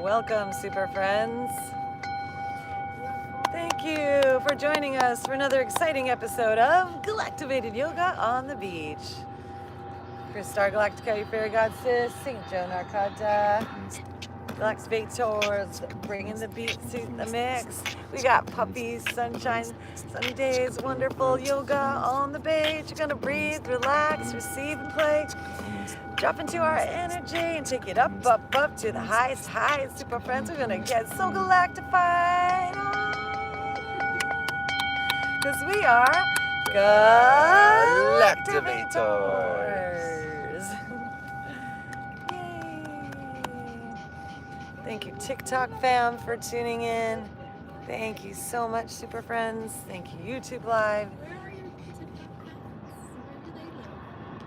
Welcome, super friends. Thank you for joining us for another exciting episode of Galactivated Yoga on the Beach. Chris Star Galactica, your fairy goddess, St. Joan Arcata, Galactivators, bringing the beat to the mix. We got puppies, sunshine, sunny days, wonderful yoga on the beach. You're gonna breathe, relax, receive, and play. Drop into our energy and take it up, up, up to the highest highs. Super friends, we're gonna get so galactified. Because we are Galactivators. Yay. Thank you, TikTok fam, for tuning in. Thank you so much, super friends. Thank you, YouTube Live. Where are your TikTok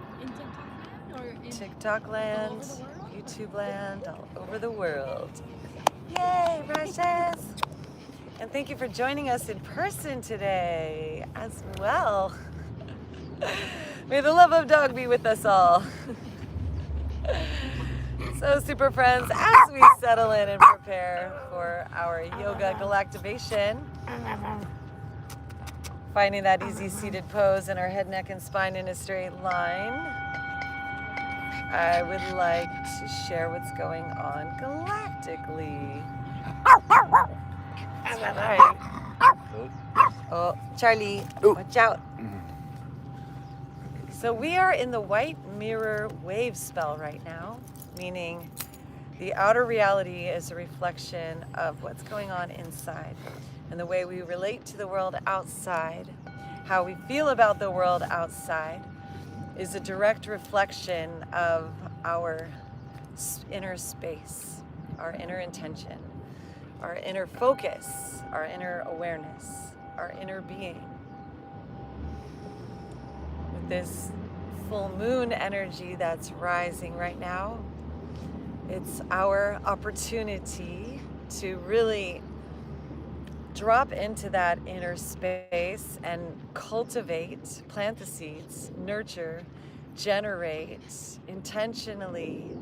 land? Or in TikTok land, YouTube land, all over the world. Yay, precious! And thank you for joining us in person today as well. May the love of dog be with us all. So, super friends, as we settle in and prepare for our yoga Galactivation, finding that easy seated pose and our head, neck, and spine in a straight line, I would like to share what's going on galactically. That's right. Oh, Charlie, watch out. So we are in the white mirror wave spell right now, meaning the outer reality is a reflection of what's going on inside. And the way we relate to the world outside, how we feel about the world outside, is a direct reflection of our inner space, our inner intention, our inner focus, our inner awareness, our inner being. With this full moon energy that's rising right now, it's our opportunity to really drop into that inner space and cultivate, plant the seeds, nurture, generate, intentionally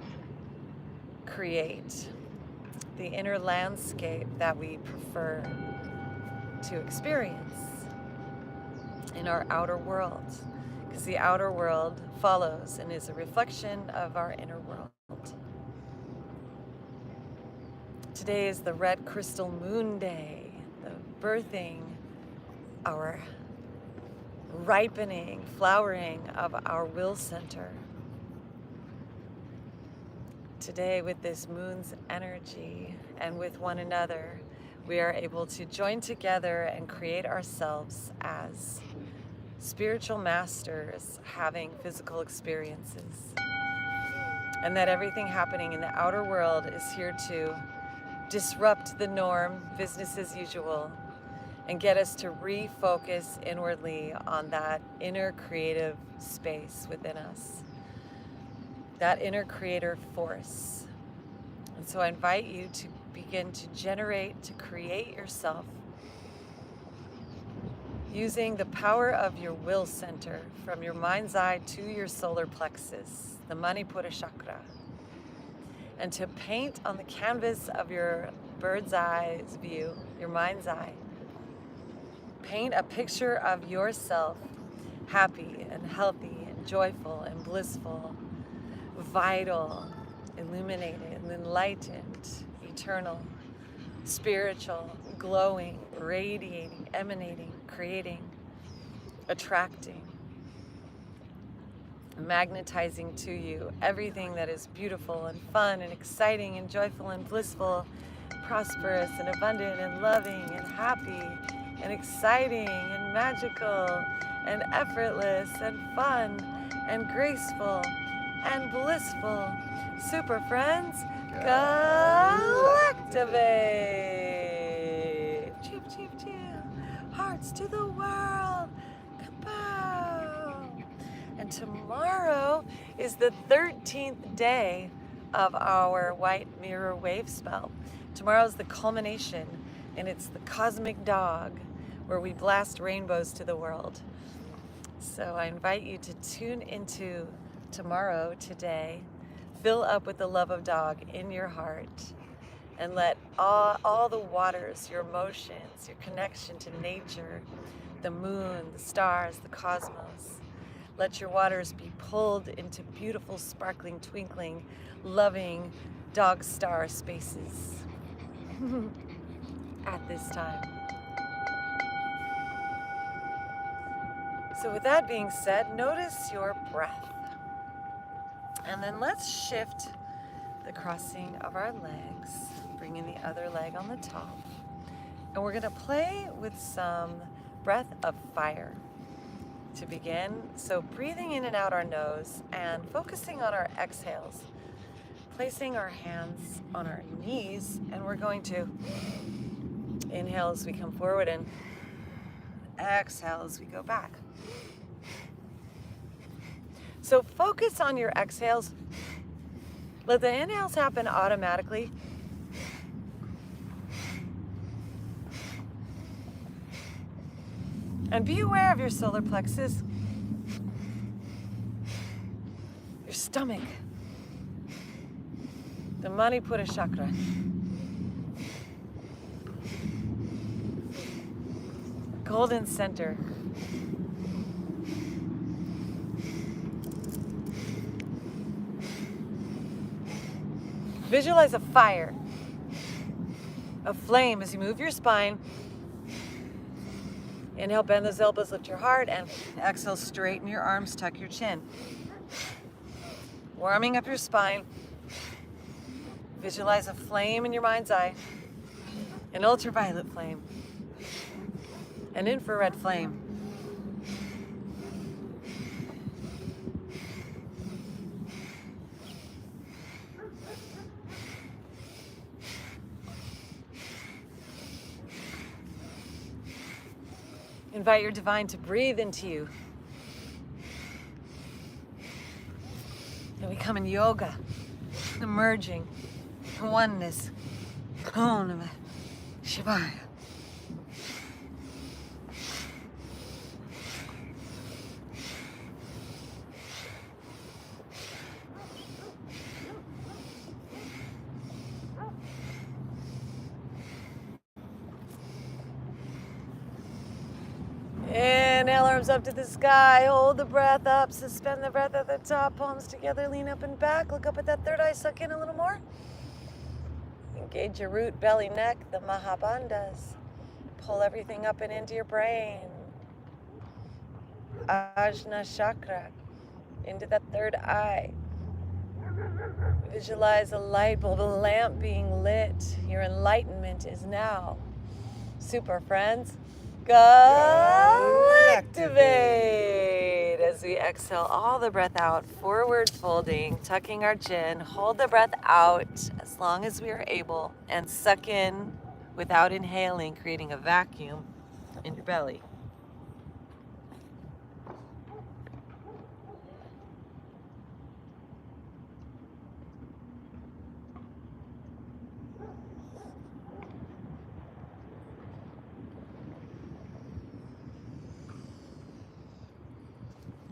create the inner landscape that we prefer to experience in our outer world. Because the outer world follows and is a reflection of our inner world. Today is the red crystal moon day, the birthing, our ripening, flowering of our will center. Today, with this moon's energy and with one another, we are able to join together and create ourselves as spiritual masters having physical experiences. And that everything happening in the outer world is here to disrupt the norm, business as usual, and get us to refocus inwardly on that inner creative space within us, that inner creator force. And so I invite you to begin to generate, to create yourself using the power of your will center from your mind's eye to your solar plexus, the Manipura chakra, and to paint on the canvas of your bird's eye view, your mind's eye. Paint a picture of yourself happy and healthy and joyful and blissful, vital, illuminated, enlightened, eternal, spiritual, glowing, radiating, emanating, creating, attracting, magnetizing to you everything that is beautiful and fun and exciting and joyful and blissful, prosperous and abundant and loving and happy and exciting and magical and effortless and fun and graceful and blissful. Super friends, Galactivate! Cheep, cheep, cheep. Hearts to the world. Kapow! And tomorrow is the 13th day of our white mirror wave spell. Tomorrow is the culmination, and it's the cosmic dog, where we blast rainbows to the world. So I invite you to tune into tomorrow, today, fill up with the love of dog in your heart, and let all the waters, your emotions, your connection to nature, the moon, the stars, the cosmos, let your waters be pulled into beautiful, sparkling, twinkling, loving dog star spaces at this time. So with that being said, notice your breath. And then let's shift the crossing of our legs, bringing the other leg on the top. And we're gonna play with some breath of fire to begin. So breathing in and out our nose and focusing on our exhales, placing our hands on our knees, and we're going to inhale as we come forward and exhale as we go back. So focus on your exhales. Let the inhales happen automatically. And be aware of your solar plexus, your stomach, the Manipura chakra. Golden center. Visualize a fire, a flame as you move your spine. Inhale, bend those elbows, lift your heart, and exhale, straighten your arms, tuck your chin. Warming up your spine. Visualize a flame in your mind's eye, an ultraviolet flame, an infrared flame. Invite your divine to breathe into you. And we come in yoga, emerging, oneness. Om Namah Shivaya. Inhale, arms up to the sky. Hold the breath up. Suspend the breath at the top. Palms together. Lean up and back. Look up at that third eye. Suck in a little more. Engage your root, belly, neck, the Mahabandhas. Pull everything up and into your brain. Ajna chakra. Into that third eye. Visualize a light bulb, a lamp being lit. Your enlightenment is now. Super friends. Galactivate as we exhale all the breath out, forward folding, tucking our chin. Hold the breath out as long as we are able and suck in without inhaling, creating a vacuum in your belly.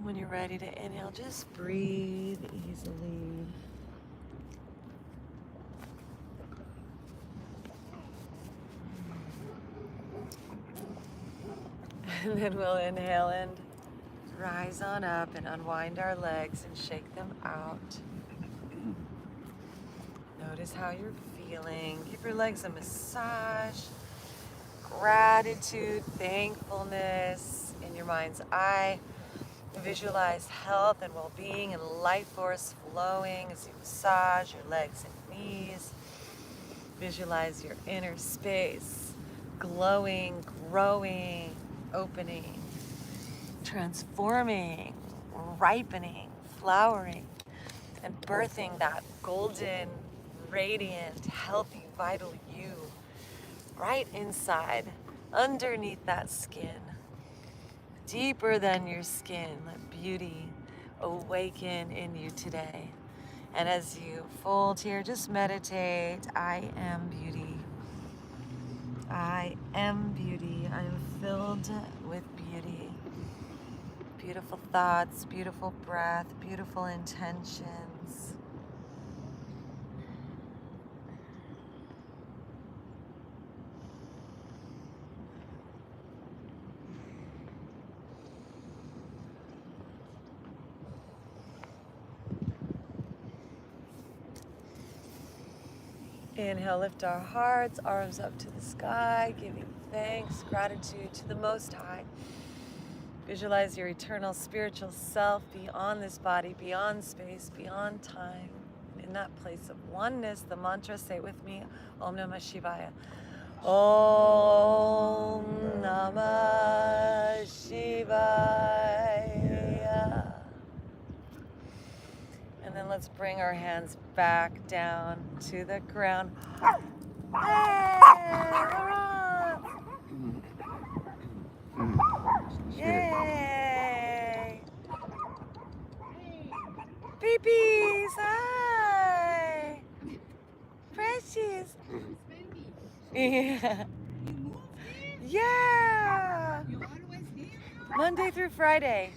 When you're ready to inhale, just breathe easily. And then we'll inhale and rise on up and unwind our legs and shake them out. Notice how you're feeling. Give your legs a massage. Gratitude, thankfulness in your mind's eye. Visualize health and well-being and life force flowing as you massage your legs and knees. Visualize your inner space glowing, growing, opening, transforming, ripening, flowering, and birthing that golden, radiant, healthy, vital you right inside, underneath that skin. Deeper than your skin, let beauty awaken in you today. And as you fold here, just meditate. I am beauty. I am beauty. I am filled with beauty. Beautiful thoughts, beautiful breath, beautiful intentions. Inhale, lift our hearts, arms up to the sky, giving thanks, gratitude to the Most High. Visualize your eternal spiritual self beyond this body, beyond space, beyond time. In that place of oneness, the mantra, say it with me, Om Namah Shivaya. Om Namah Shivaya. And then let's bring our hands back down to the ground. Hey, Laurent! Yay! Babies, hi! Precious! Yeah. Yeah! You always here? Monday through Friday.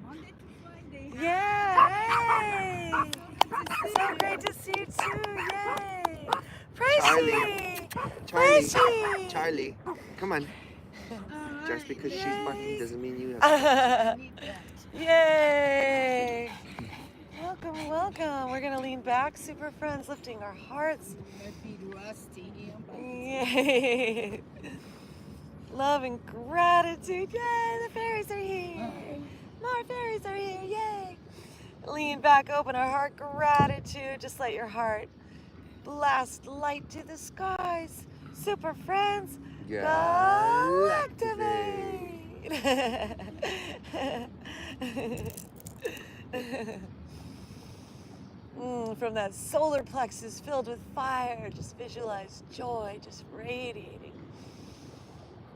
Monday to Friday. Yeah, hey! So great to see you too, yay! Precious! Precious! Charlie, come on. Just because she's barking doesn't mean you have to. Yay! Welcome, welcome. We're gonna lean back, super friends, lifting our hearts. Yay! Love and gratitude. Yay! The fairies are here. More fairies are here. Yay! Lean back, open our heart. Gratitude. Just let your heart blast light to the skies. Super friends. Galactivate! From that solar plexus filled with fire, just visualize joy just radiating,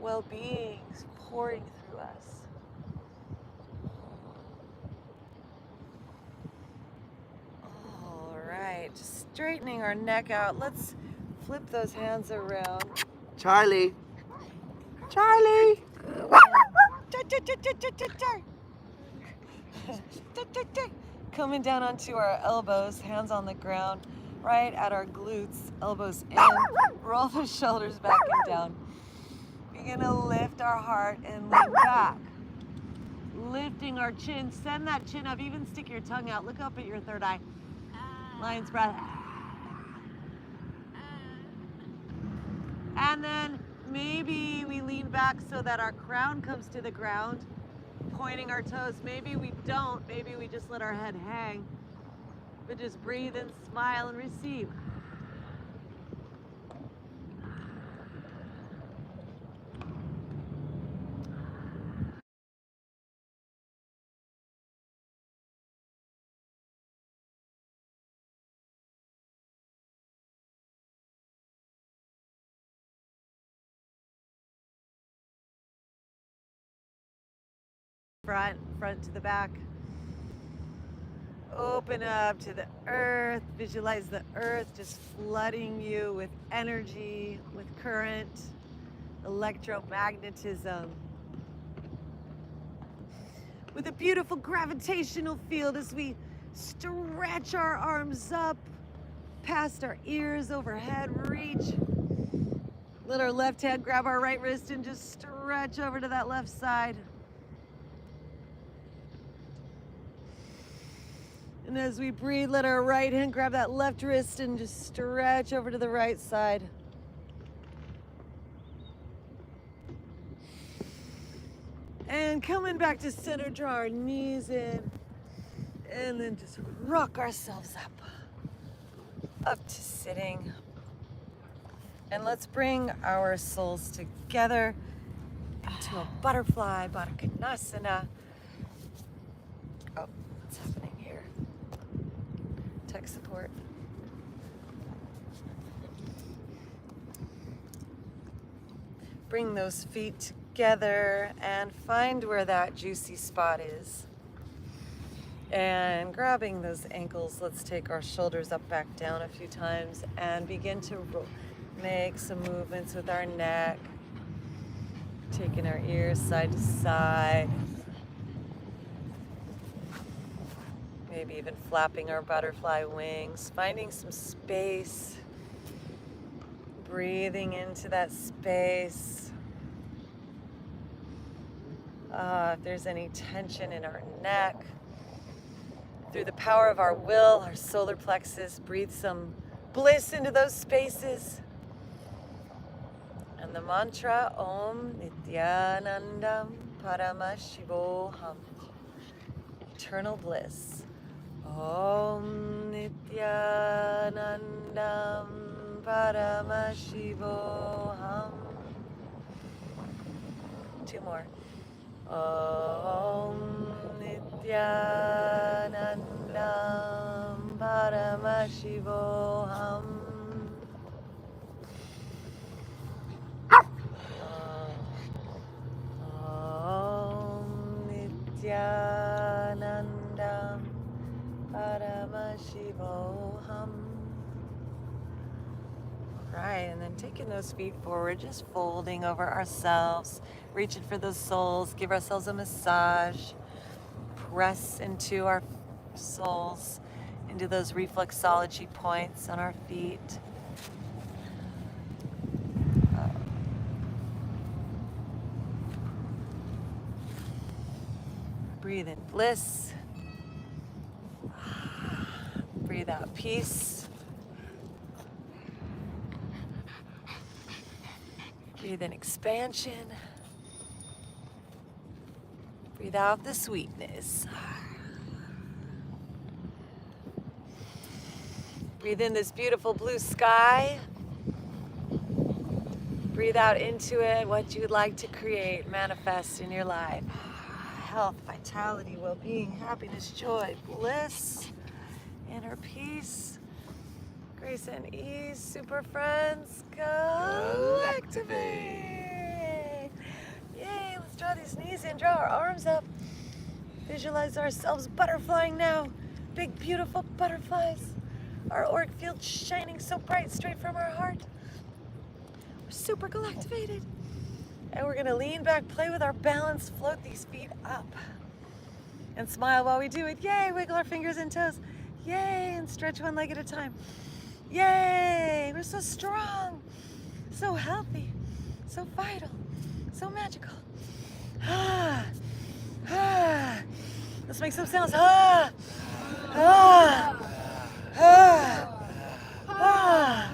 well-being pouring through us. All right, just straightening our neck out. Let's flip those hands around. Charlie! Charlie! Coming down onto our elbows, hands on the ground, right at our glutes, elbows in. Roll the shoulders back and down. We're gonna lift our heart and lean back. Lifting our chin, send that chin up, even stick your tongue out. Look up at your third eye. Lion's breath. And then maybe we lean back so that our crown comes to the ground, pointing our toes. Maybe we don't. Maybe we just let our head hang. But just breathe and smile and receive. Front to the back. Open up to the earth. Visualize the earth just flooding you with energy, with current, electromagnetism. With a beautiful gravitational field as we stretch our arms up past our ears, overhead, reach. Let our left hand grab our right wrist and just stretch over to that left side. And as we breathe, let our right hand grab that left wrist and just stretch over to the right side. And coming back to center, draw our knees in. And then just rock ourselves up to sitting. And let's bring our souls together into a butterfly, Baddha Konasana. Oh, what's happening here? Tech support. Bring those feet together and find where that juicy spot is. And grabbing those ankles, let's take our shoulders up, back down a few times and begin to make some movements with our neck. Taking our ears side to side. Maybe even flapping our butterfly wings, finding some space. Breathing into that space. If there's any tension in our neck, through the power of our will, our solar plexus, breathe some bliss into those spaces. And the mantra, Om Nityanandam Paramashivoham. Eternal bliss. Om Nityanandam Paramashivoham. 2 more. Om Nityanandam Paramashivoham. Om Nityanandam Paramashivoham. Right, and then taking those feet forward, just folding over ourselves, reaching for those soles, give ourselves a massage, press into our soles, into those reflexology points on our feet. Breathe in bliss. Breathe out peace. Breathe in expansion. Breathe out the sweetness. Breathe in this beautiful blue sky. Breathe out into it what you would like to create, manifest in your life. Health, vitality, well-being, happiness, joy, bliss, inner peace, grace and ease. Super friends, Galactivate! Yay, let's draw these knees in, draw our arms up. Visualize ourselves butterflying now. Big, beautiful butterflies. Our auric field shining so bright straight from our heart. We're super galactivated. And we're gonna lean back, play with our balance, float these feet up. And smile while we do it. Yay, wiggle our fingers and toes. Yay, and stretch one leg at a time. Yay, we're so strong, so healthy, so vital, so magical. Ah, ah. Let's make some sounds. Ah, ah, ah, ah,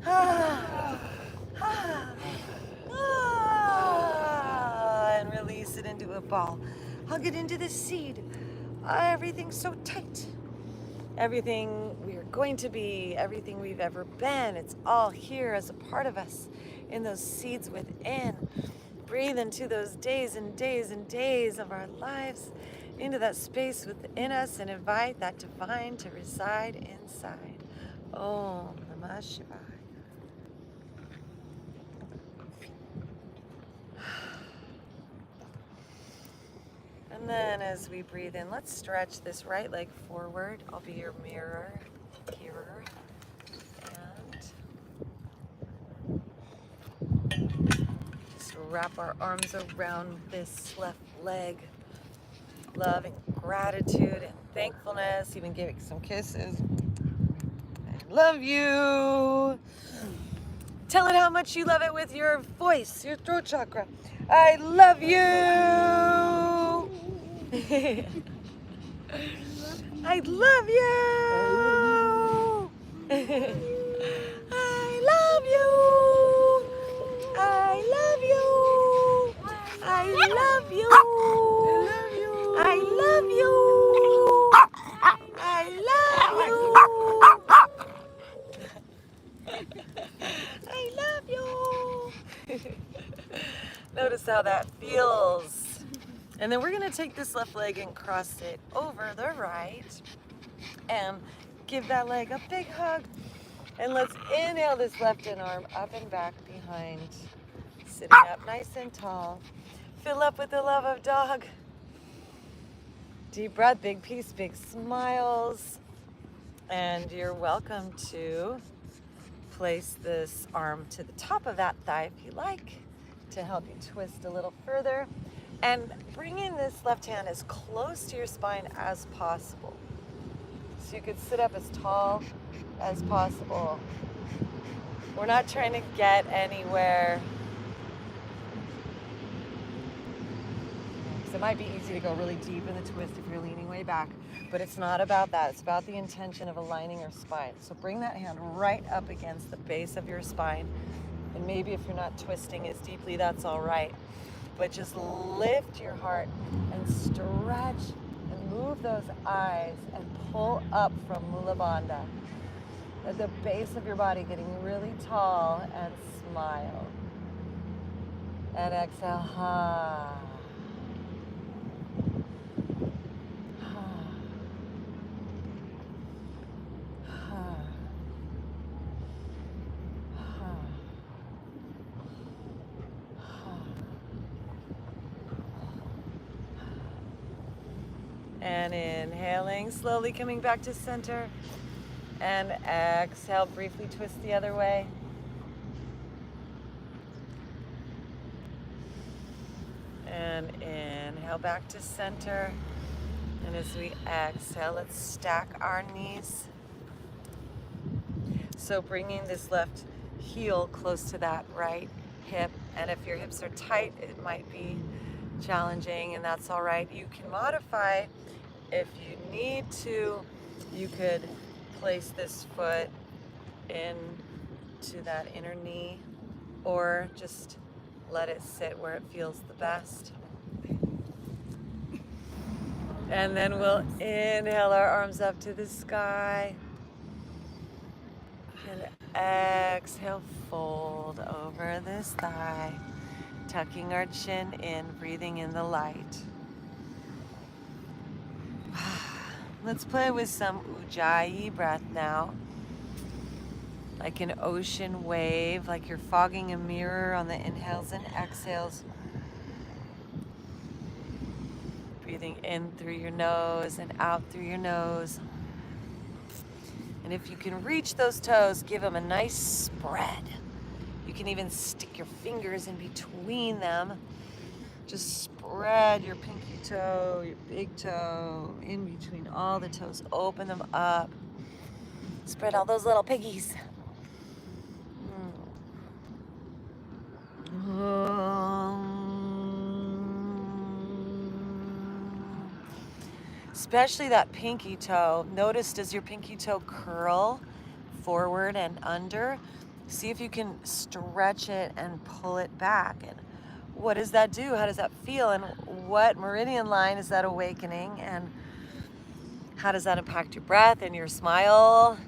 ah, ah. And release it into a ball. Hug it into the seed. Everything's so tight. Everything we are going to be, everything we've ever been, it's all here as a part of us in those seeds within. Breathe into those days and days and days of our lives, into that space within us, and invite that divine to reside inside. Om Namah Shivaya. And then as we breathe in, let's stretch this right leg forward. I'll be your mirror, hearer. And just wrap our arms around this left leg. Love and gratitude and thankfulness, even giving some kisses. I love you. Tell it how much you love it with your voice, your throat chakra. I love you. I love you. I love you. I love you. I love you. I love you. I love you. I love you. Notice how that feels. And then we're going to take this left leg and cross it over the right and give that leg a big hug. And let's inhale this left arm up and back behind. Sitting up nice and tall. Fill up with the love of dog. Deep breath, big peace, big smiles. And you're welcome to place this arm to the top of that thigh if you like, to help you twist a little further. And bringing this left hand as close to your spine as possible. So you could sit up as tall as possible. We're not trying to get anywhere. So might be easy to go really deep in the twist if you're leaning way back, but it's not about that. It's about the intention of aligning your spine. So bring that hand right up against the base of your spine. And maybe if you're not twisting as deeply, that's all right. But just lift your heart and stretch and move those eyes and pull up from Mula Bandha. At the base of your body, getting really tall, and smile. And exhale, ha. And inhaling, slowly coming back to center. And exhale, briefly twist the other way. And inhale back to center. And as we exhale, let's stack our knees. So bringing this left heel close to that right hip. And if your hips are tight, it might be challenging, and that's all right. You can modify if you need to. You could place this foot into that inner knee, or just let it sit where it feels the best. And then we'll inhale our arms up to the sky. And exhale, fold over this thigh, tucking our chin in, breathing in the light. Let's play with some Ujjayi breath now. Like an ocean wave, like you're fogging a mirror on the inhales and exhales. Breathing in through your nose and out through your nose. And if you can reach those toes, give them a nice spread. You can even stick your fingers in between them. Just spread your pinky toe, your big toe, in between all the toes. Open them up. Spread all those little piggies. Especially that pinky toe. Notice, does your pinky toe curl forward and under? See if you can stretch it and pull it back. And what does that do? How does that feel? And what meridian line is that awakening? And how does that impact your breath and your smile?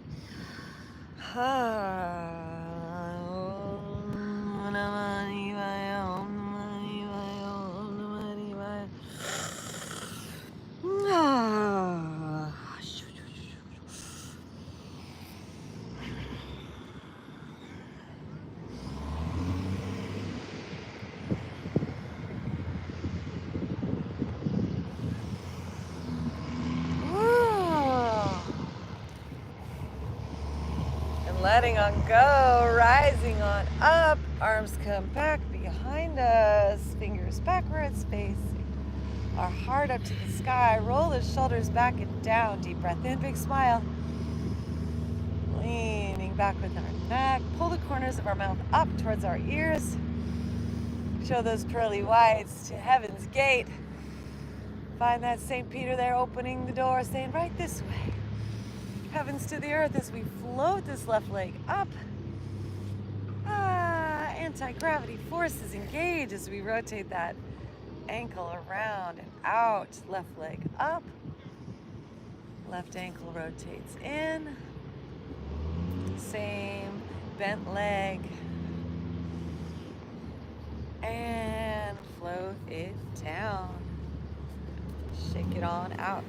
Letting on go, rising on up, arms come back behind us, fingers backwards, facing our heart up to the sky, roll the shoulders back and down, deep breath in, big smile. Leaning back with our neck, pull the corners of our mouth up towards our ears, show those pearly whites to heaven's gate. Find that St. Peter there opening the door, saying right this way. Heavens to the earth as we float this left leg up. Anti-gravity forces engage as we rotate that ankle around and out. Left leg up. Left ankle rotates in. Same bent leg. And float it down. Shake it on out.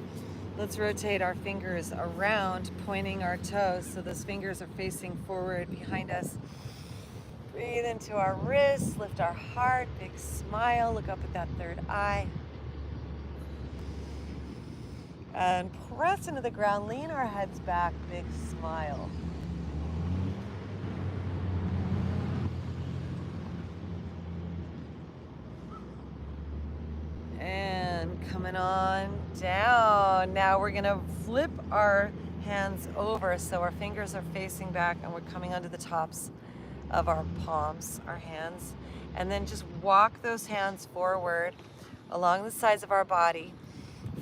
Let's rotate our fingers around, pointing our toes so those fingers are facing forward behind us. Breathe into our wrists, lift our heart, big smile, look up at that third eye. And press into the ground, lean our heads back, big smile. And coming on down. Now we're gonna flip our hands over so our fingers are facing back and we're coming onto the tops of our palms, our hands. And then just walk those hands forward. along the sides of our body,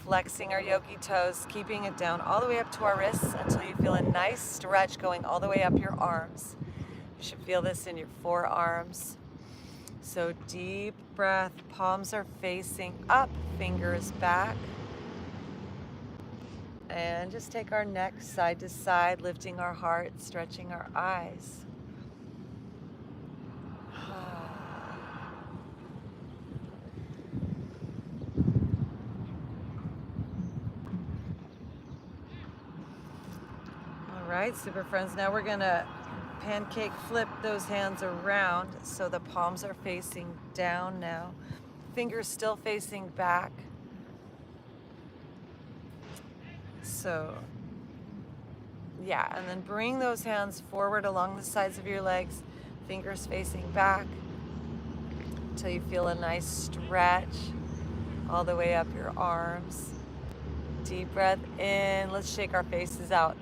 flexing our yogi toes, keeping it down all the way up to our wrists until you feel a nice stretch going all the way up your arms. You should feel this in your forearms. So deep breath, palms are facing up, fingers back. And just take our neck side to side, lifting our heart, stretching our eyes. All right, super friends, now we're gonna pancake flip those hands around so the palms are facing down now. Fingers still facing back. So, yeah, and then bring those hands forward along the sides of your legs, fingers facing back until you feel a nice stretch all the way up your arms. Deep breath in. Let's shake our faces out.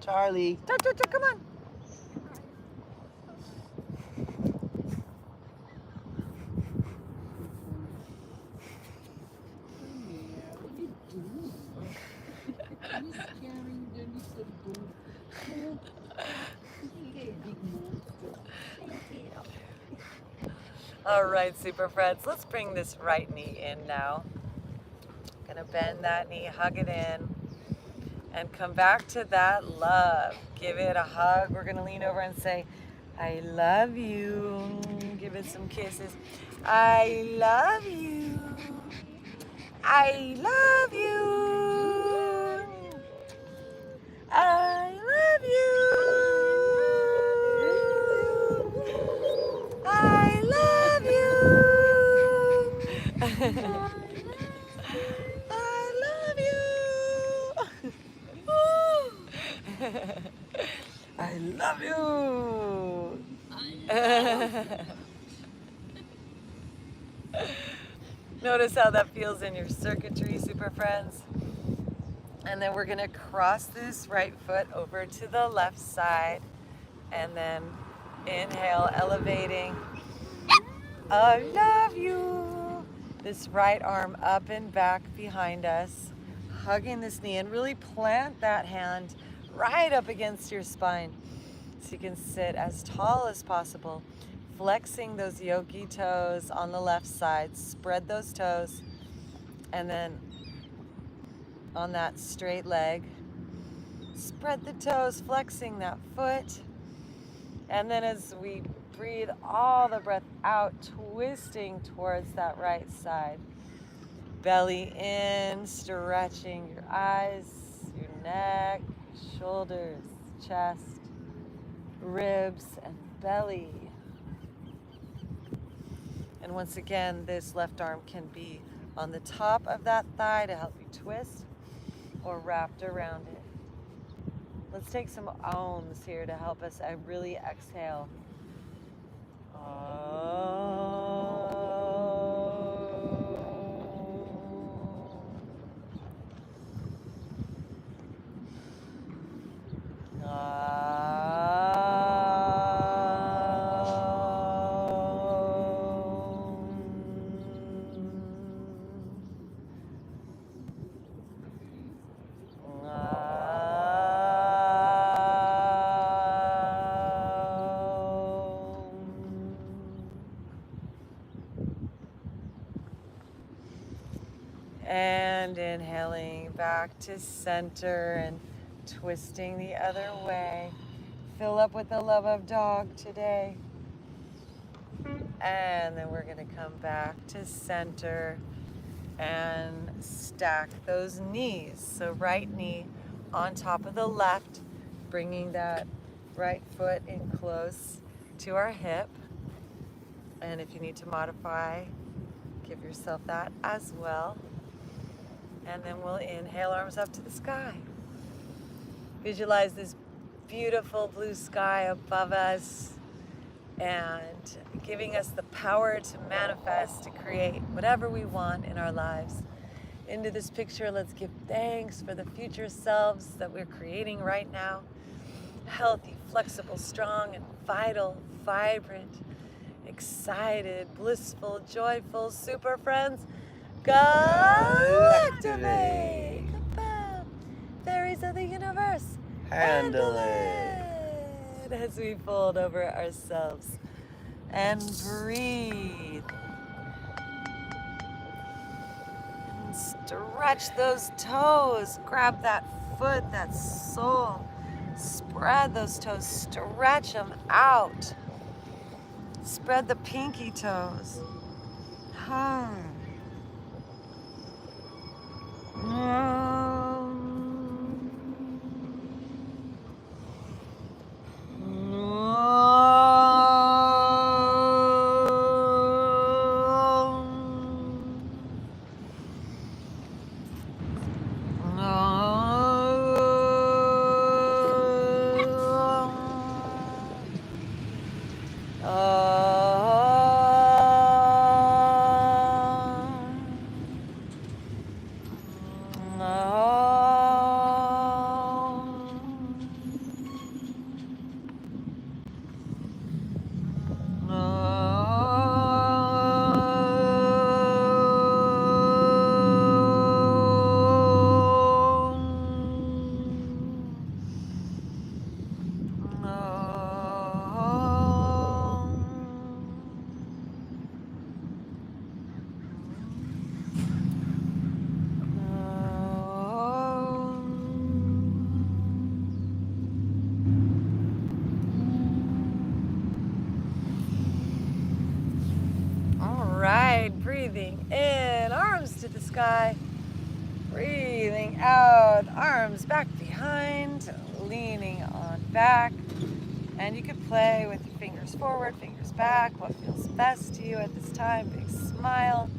Charlie. Come on. He's carrying the little boat. Big monster. All right, super friends, let's bring this right knee in now. Gonna bend that knee, hug it in, and come back to that love. Give it a hug. We're gonna lean over and say, I love you. Give it some kisses. I love you. I love you. I love you. I love you. I love you. I love you. Notice how that feels in your circuitry, super friends. And then we're gonna cross this right foot over to the left side. And then inhale, elevating. I love you. This right arm up and back behind us. Hugging this knee and really plant that hand right up against your spine so you can sit as tall as possible. Flexing those yogi toes on the left side. Spread those toes. And then on that straight leg, spread the toes, flexing that foot. And then as we breathe all the breath out, twisting towards that right side. Belly in, stretching your eyes, your neck, shoulders, chest, ribs, and belly. And once again, this left arm can be on the top of that thigh to help you twist, or wrapped around it. Let's take some ohms here to help us really exhale. And inhaling back to center and twisting the other way. Fill up with the love of dog today. And then we're gonna come back to center and stack those knees. So right knee on top of the left, bringing that right foot in close to our hip. And if you need to modify, give yourself that as well. And then we'll inhale, arms up to the sky. Visualize this beautiful blue sky above us. and giving us the power to manifest, to create whatever we want in our lives. Into this picture, let's give thanks for the future selves that we're creating right now. Healthy, flexible, strong, and vital, vibrant, excited, blissful, joyful, super friends. Galactivate! Kapow! Fairies of the universe, Handle it. it! As we fold over ourselves and breathe. And stretch those toes. Grab that foot, that sole. Spread those toes, stretch them out. Spread the pinky toes. Breathing in, arms to the sky. Breathing out, arms back behind, leaning on back. And you can play with your fingers forward, fingers back, what feels best to you at this time. Big smile.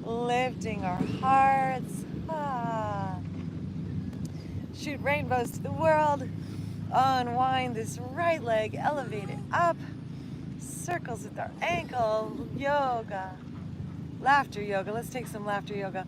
Lifting our hearts. Shoot rainbows to the world. Unwind this right leg, elevate it up. Circles with our ankle, yoga, laughter yoga. Let's take some laughter yoga.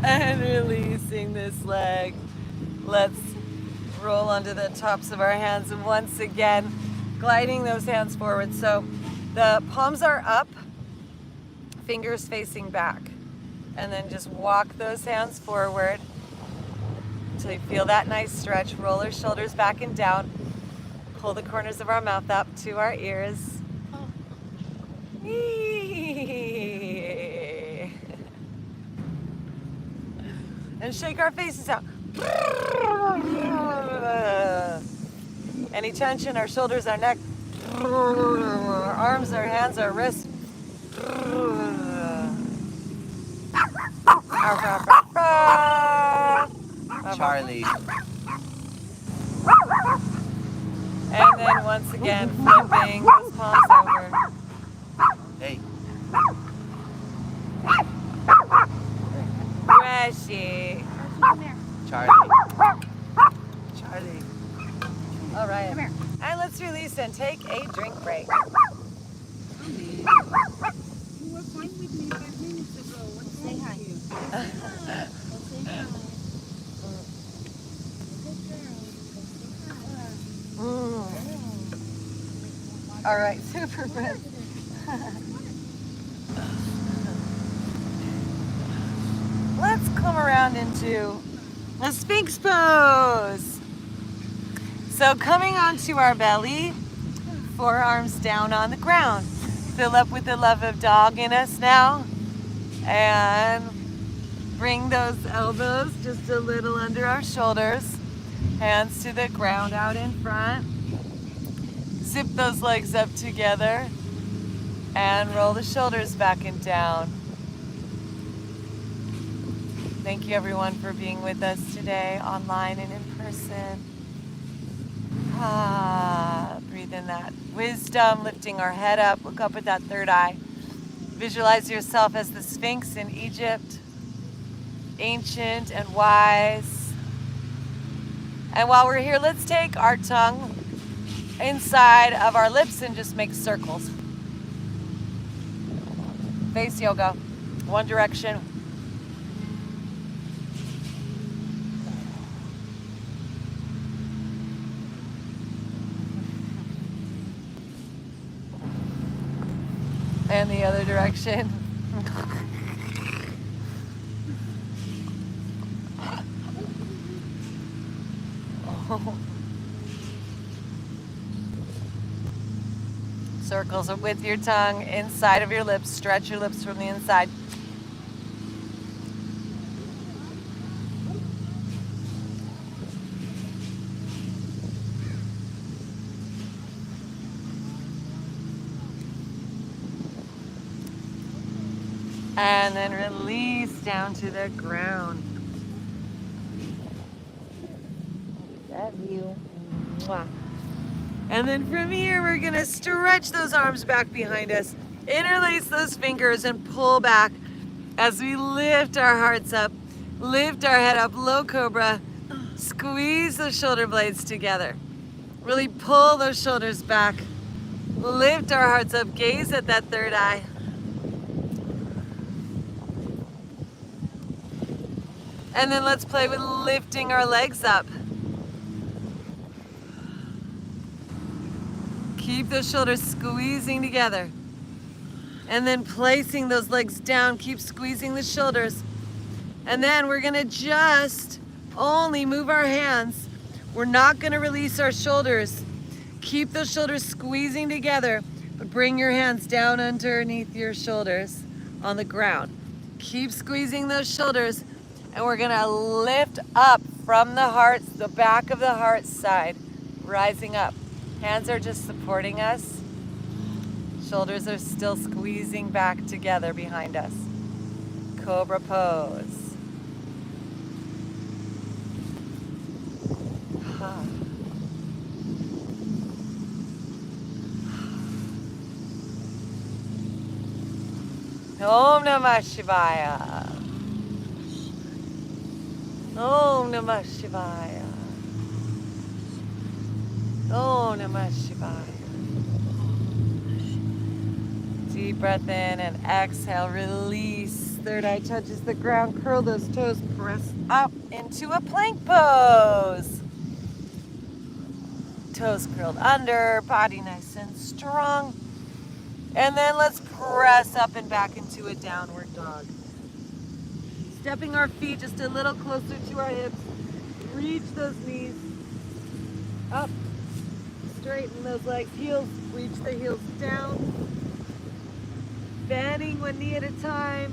And releasing this leg. Let's roll onto the tops of our hands, and once again gliding those hands forward. So the palms are up, fingers facing back, and then just walk those hands forward until you feel that nice stretch. Roll our shoulders back and down. Pull the corners of our mouth up to our ears. And shake our faces out. Any tension, our shoulders, our neck, our arms, our hands, our wrists. Charlie. And then once again, flipping those palms over. Hey. Brushy. Charlie. Charlie. All right. And let's release and take a drink break. You were fine with me 5 minutes ago. What's wrong with you? All right, super friends. Let's come around into a Sphinx pose. So coming onto our belly, forearms down on the ground. Fill up with the love of dog in us now. And bring those elbows just a little under our shoulders. Hands to the ground out in front. Zip those legs up together. And roll the shoulders back and down. Thank you everyone for being with us today, online and in person. Breathe in that wisdom, lifting our head up. Look up at that third eye. Visualize yourself as the Sphinx in Egypt, ancient and wise. And while we're here, let's take our tongue inside of our lips and just make circles. Face yoga, one direction. And the other direction. Circles with your tongue inside of your lips. Stretch your lips from the inside. And then release down to the ground. Love you. Mwah. And then from here, we're gonna stretch those arms back behind us. Interlace those fingers and pull back as we lift our hearts up. Lift our head up, low cobra. Squeeze those shoulder blades together. Really pull those shoulders back. Lift our hearts up, gaze at that third eye. And then let's play with lifting our legs up. Keep those shoulders squeezing together. And then placing those legs down, keep squeezing the shoulders. And then we're gonna just only move our hands. We're not gonna release our shoulders. Keep those shoulders squeezing together, but bring your hands down underneath your shoulders on the ground. Keep squeezing those shoulders, and we're gonna lift up from the heart, the back of the heart side, rising up. Hands are just supporting us. Shoulders are still squeezing back together behind us. Cobra pose. Om Namah Shivaya. Om Namah Shivaya. Om Namah Shivaya. Deep breath in and exhale, release. Third eye touches the ground, curl those toes, press up into a plank pose. Toes curled under, body nice and strong. And then let's press up and back into a downward dog. Stepping our feet just a little closer to our hips. Reach those knees up. Straighten those legs. Heels, reach the heels down. Bending one knee at a time.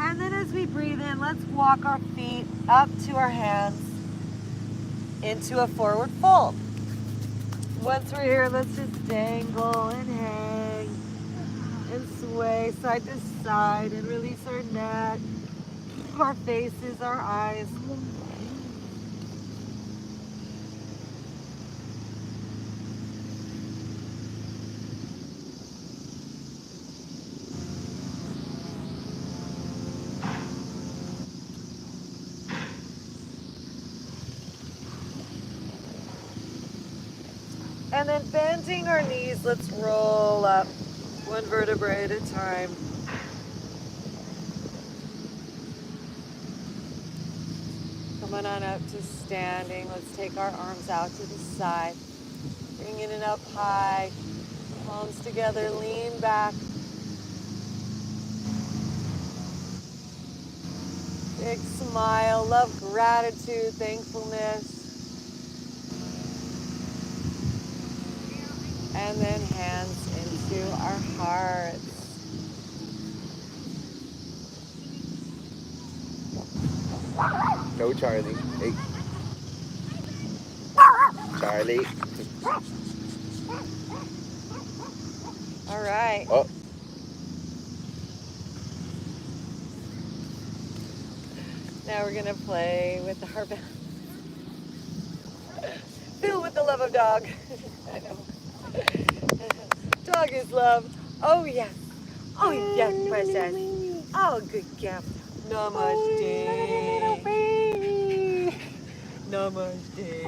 And then as we breathe in, let's walk our feet up to our hands into a forward fold. Once we're here, let's just dangle and hang and sway side to side and release our neck, our faces, our eyes. And then bending our knees, let's roll up one vertebrae at a time. Coming on up to standing. Let's take our arms out to the side. Bringing it up high. Palms together, lean back. Big smile, love, gratitude, thankfulness. And then hands into our hearts. Go, Charlie. Hey. Charlie. All right. Oh. Now we're gonna play with our fill with the love of dog. I know. Dog is love. Oh yes. Oh yes, precious. Oh, good gift. Namaste. Namaste.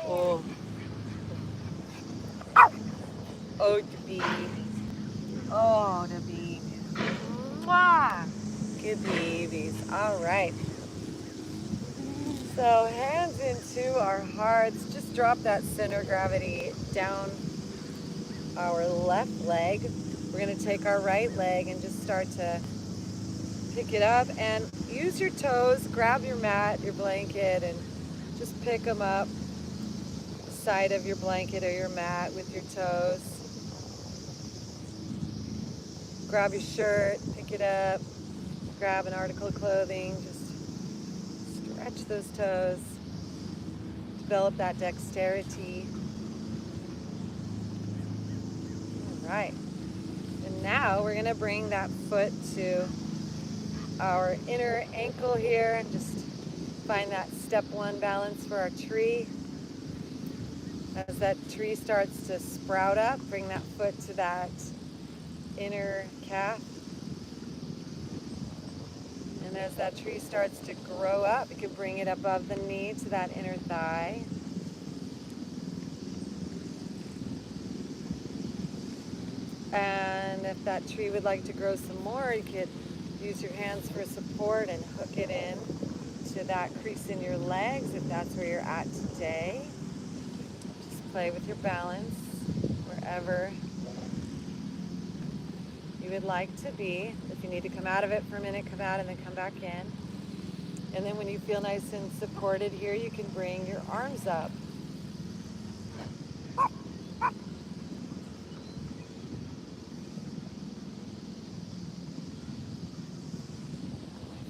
Oh. Oh, the baby. Oh, the baby. Mwah. Good babies. All right. So hands into our hearts. Just drop that center of gravity down our left leg. We're going to take our right leg and just start to pick it up and use your toes. Grab your mat, your blanket, and just pick them up the side of your blanket or your mat with your toes. Grab your shirt, pick it up, grab an article of clothing, just stretch those toes, develop that dexterity. All right. And now we're gonna bring that foot to our inner ankle here and just find that step one balance for our tree. As that tree starts to sprout up, bring that foot to that inner calf. And as that tree starts to grow up, you can bring it above the knee to that inner thigh. And if that tree would like to grow some more, you could use your hands for support and hook it in to that crease in your legs if that's where you're at today. Just play with your balance wherever you would like to be. If you need to come out of it for a minute, come out and then come back in. And then when you feel nice and supported here, you can bring your arms up.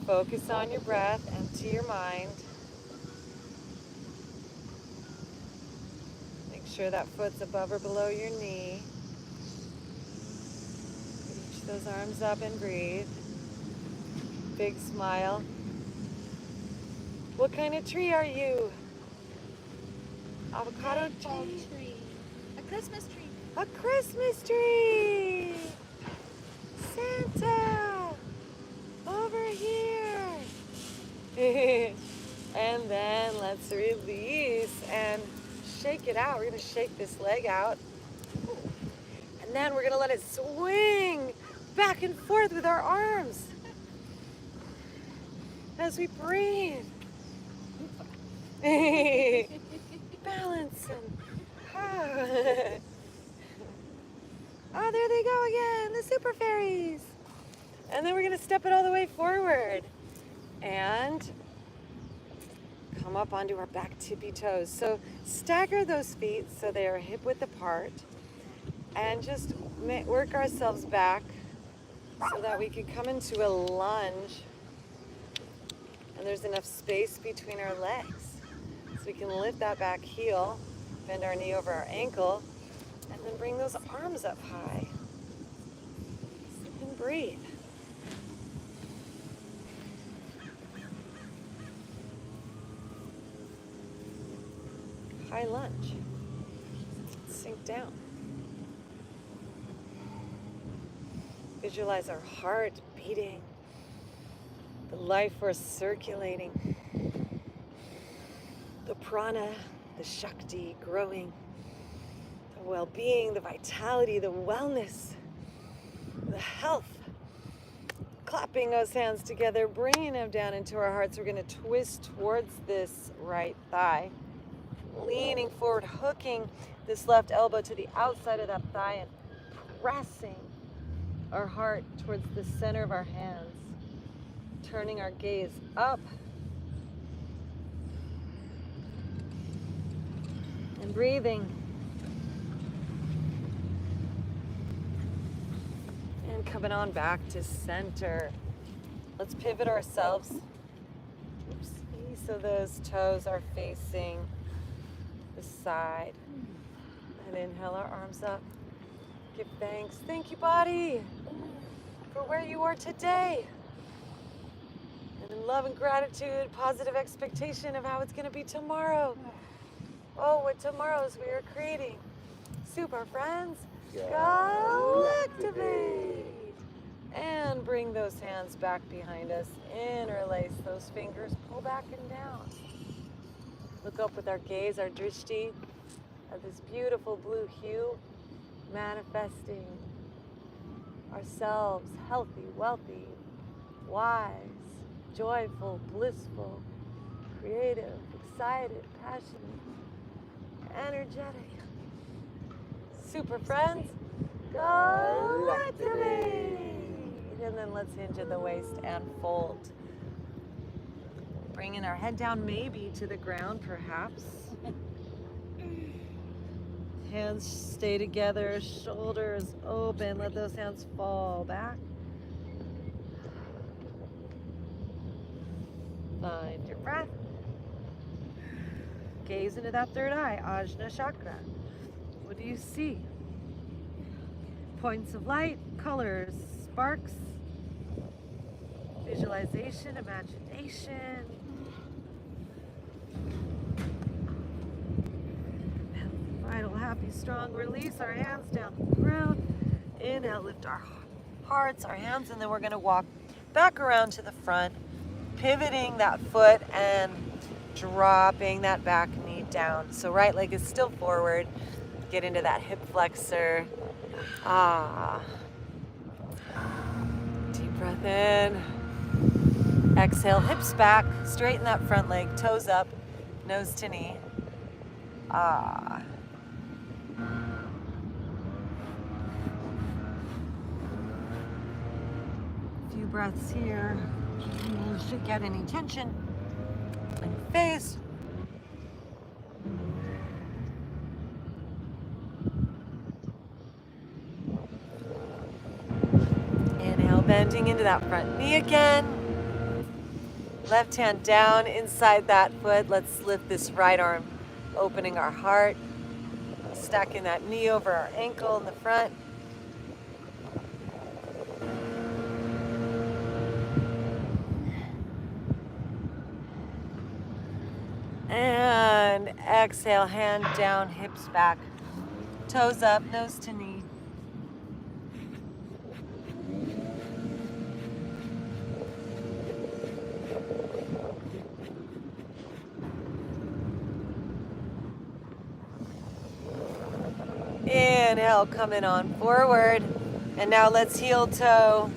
Focus on your breath, empty your mind. Make sure that foot's above or below your knee. Reach those arms up and breathe. Big smile. What kind of tree are you? Avocado tree? A Christmas tree. A Christmas tree! Santa! Over here! And then let's release and shake it out. We're gonna shake this leg out. And then we're gonna let it swing back and forth with our arms as we breathe. Balance and oh, there they go again, the super fairies. And then we're gonna step it all the way forward and come up onto our back tippy toes. So stagger those feet so they are hip width apart and just work ourselves back so that we can come into a lunge and there's enough space between our legs. So we can lift that back heel, bend our knee over our ankle, and then bring those arms up high. And breathe. High lunge. Sink down. Visualize our heart beating, the life force circulating, the prana, the shakti growing, the well-being, the vitality, the wellness, the health Clapping those hands together, bringing them down into our hearts. We're going to twist towards this right thigh. Leaning forward, hooking this left elbow to the outside of that thigh and pressing our heart towards the center of our hands. Turning our gaze up. And breathing. And coming on back to center. Let's pivot ourselves. Oopsie. So those toes are facing the side. And inhale our arms up. Give thanks. Thank you, body, for where you are today. And in love and gratitude, positive expectation of how it's going to be tomorrow. Oh, what tomorrows we are creating. Super friends. Galactivate. And bring those hands back behind us. Interlace those fingers. Pull back and down. Look up with our gaze, our drishti, at this beautiful blue hue, manifesting ourselves healthy, wealthy, wise, joyful, blissful, creative, excited, passionate, energetic. Super friends, Galactivate! And then let's hinge at the waist and fold. Bringing our head down maybe to the ground, perhaps. Hands stay together, shoulders open. Let those hands fall back. Find your breath. Gaze into that third eye, Ajna Chakra. What do you see? Points of light, colors, sparks, visualization, imagination. Vital, happy, strong. Release our hands down to the ground. Inhale, lift our hearts, our hands, and then we're going to walk back around to the front, pivoting that foot and dropping that back knee down. So right leg is still forward. Get into that hip flexor. Deep breath in. Exhale, hips back, straighten that front leg, toes up, nose to knee. A few breaths here. You should get any tension in your face. Inhale, bending into that front knee again. Left hand down inside that foot. Let's lift this right arm, opening our heart, stacking that knee over our ankle in the front. And exhale, hand down, hips back, toes up, nose to knee. Inhale, coming on forward. And now let's heel toe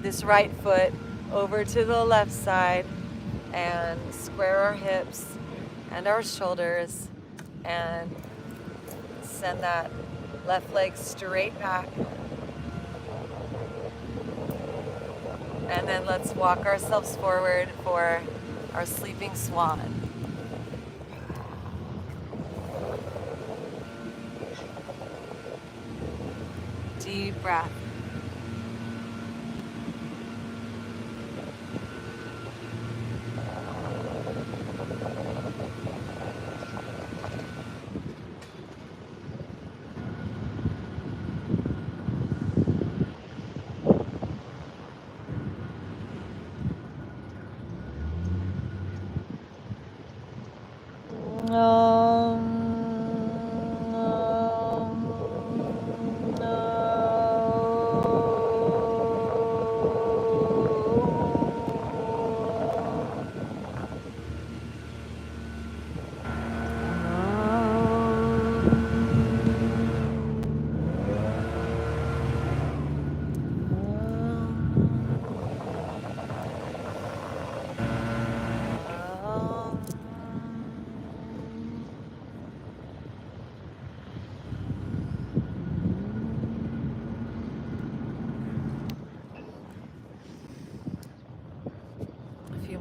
this right foot over to the left side and square our hips and our shoulders and send that left leg straight back. And then let's walk ourselves forward for our sleeping swan. Deep breath.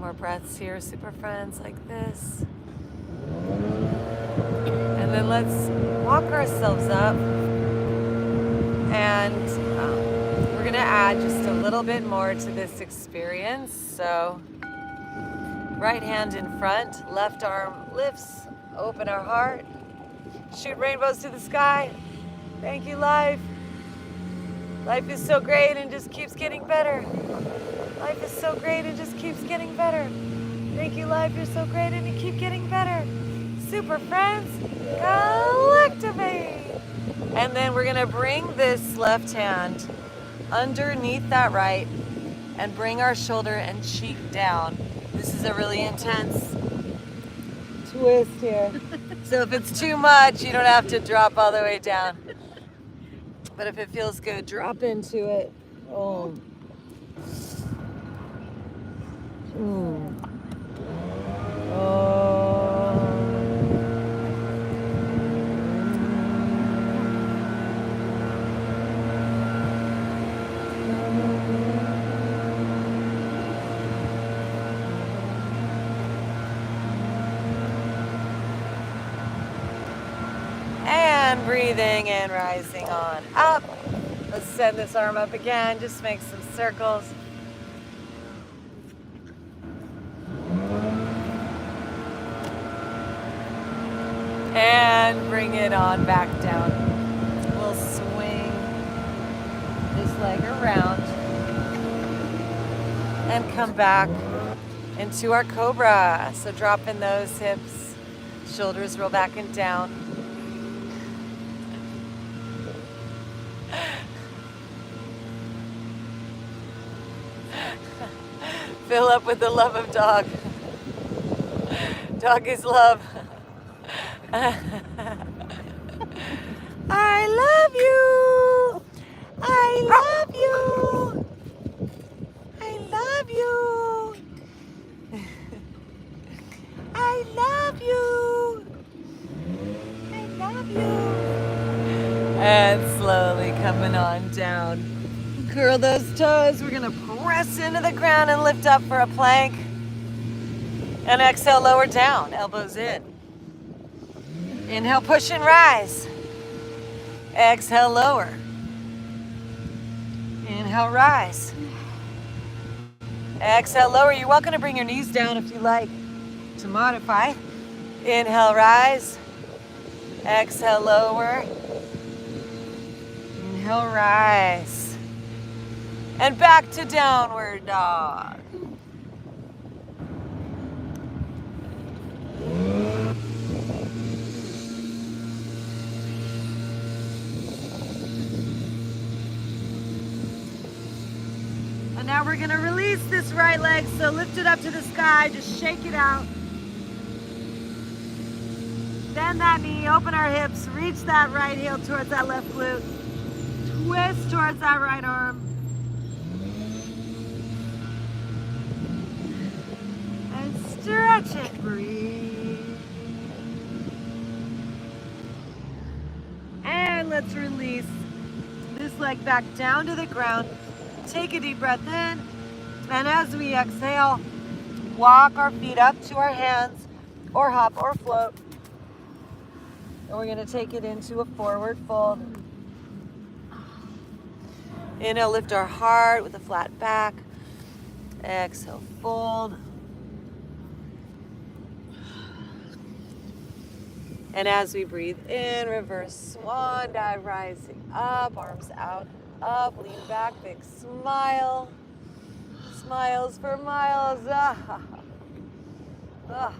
more breaths here, super friends, like this. And then let's walk ourselves up. And we're gonna add just a little bit more to this experience. So right hand in front, left arm lifts, open our heart, shoot rainbows to the sky. Thank you, life. Life is so great and just keeps getting better. Life is so great and just keeps getting better. Thank you, life. You're so great and you keep getting better. Super friends, Galactivate. And then we're gonna bring this left hand underneath that right and bring our shoulder and cheek down. This is a really intense twist here. So if it's too much, you don't have to drop all the way down. But if it feels good, drop into it. Oh. And breathing and rising on up. Let's send this arm up again. Just make some circles. And bring it on back down. We'll swing this leg around and come back into our Cobra. So drop in those hips, shoulders roll back and down. Fill up with the love of dog. Dog is love. I love you. I love you. I love you. I love you. I love you. And slowly coming on down. Curl those toes. We're gonna press into the ground and lift up for a plank. And exhale, lower down, elbows in. Inhale, push and rise. Exhale, lower. Inhale, rise. Exhale, lower. You're welcome to bring your knees down if you like to modify. Inhale, rise. Exhale, lower. Inhale, rise. And back to downward dog. And now we're gonna release this right leg, so lift it up to the sky, just shake it out. Bend that knee, open our hips, reach that right heel towards that left glute. Twist towards that right arm. And stretch it, breathe. And let's release this leg back down to the ground. Take a deep breath in, and as we exhale, walk our feet up to our hands, or hop or float. And we're gonna take it into a forward fold. Inhale, lift our heart with a flat back. Exhale, fold. And as we breathe in, reverse swan dive, rising up, arms out, up, lean back, big smile. Smiles for miles. Ah. Ah.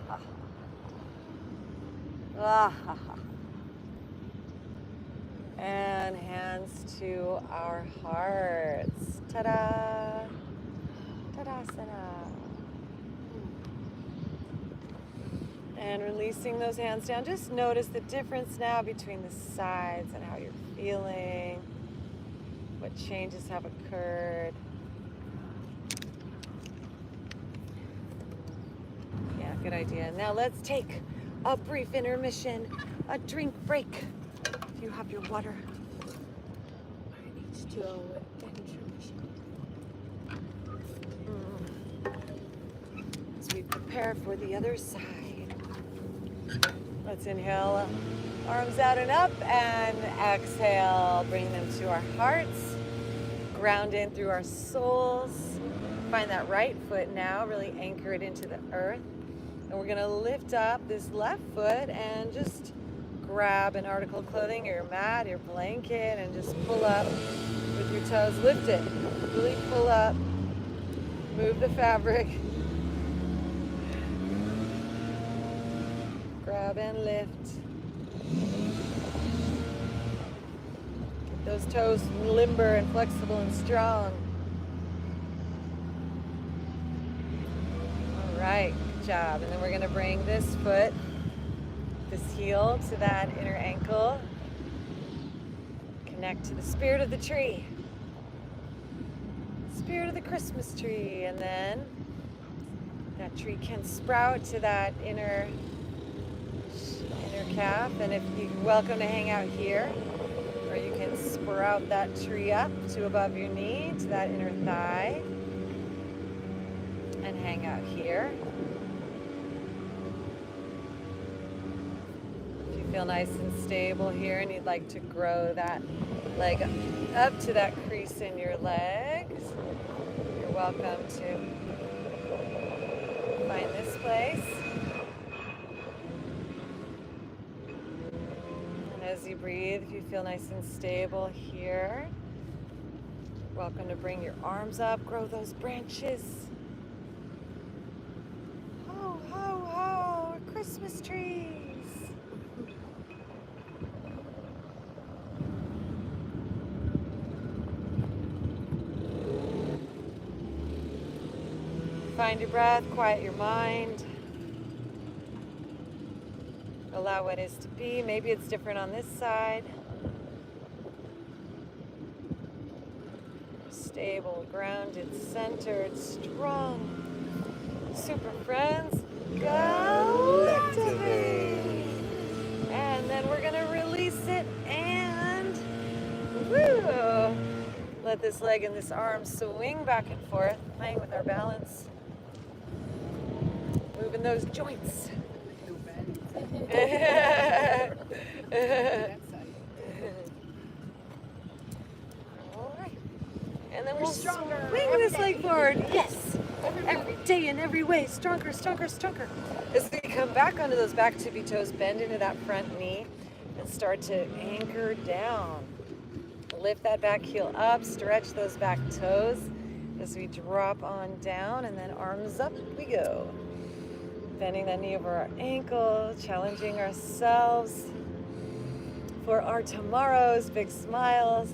Ah. And hands to our hearts. Ta-da. Tadasana. And releasing those hands down. Just notice the difference now between the sides and how you're feeling. What changes have occurred. Yeah, good idea. Now let's take a brief intermission, a drink break. If you have your water. H2O intermission. prepare for the other side. Let's inhale, arms out and up, and exhale, bring them to our hearts. Ground in through our soles. Find that right foot now, really anchor it into the earth. And we're gonna lift up this left foot and just grab an article of clothing, your mat, your blanket, and just pull up with your toes. Lift it, really pull up, move the fabric. Grab and lift. Get those toes limber and flexible and strong. All right, good job. And then we're gonna bring this foot, this heel to that inner ankle. Connect to the spirit of the tree. Spirit of the Christmas tree. And then that tree can sprout to that inner calf. And if you're welcome to hang out here, or you can sprout that tree up to above your knee, to that inner thigh. And hang out here. If you feel nice and stable here and you'd like to grow that leg up to that crease in your legs, you're welcome to find this place. And as you breathe, if you feel nice and stable here, welcome to bring your arms up, grow those branches. Ho, ho, ho, Christmas trees. Find your breath, quiet your mind. Allow what is to be. Maybe it's different on this side. Stable, grounded, centered, strong. Super friends, Galactivate. And then we're gonna release it and woo! Let this leg and this arm swing back and forth, playing with our balance. Moving those joints. Alright. And then we'll swing this leg forward. Yes! Every day in every way. Stronger, stronger, stronger. As we come back onto those back tippy toes, bend into that front knee and start to anchor down. Lift that back heel up, stretch those back toes as we drop on down, and then arms up we go. Bending that knee over our ankle, challenging ourselves for our tomorrows, big smiles.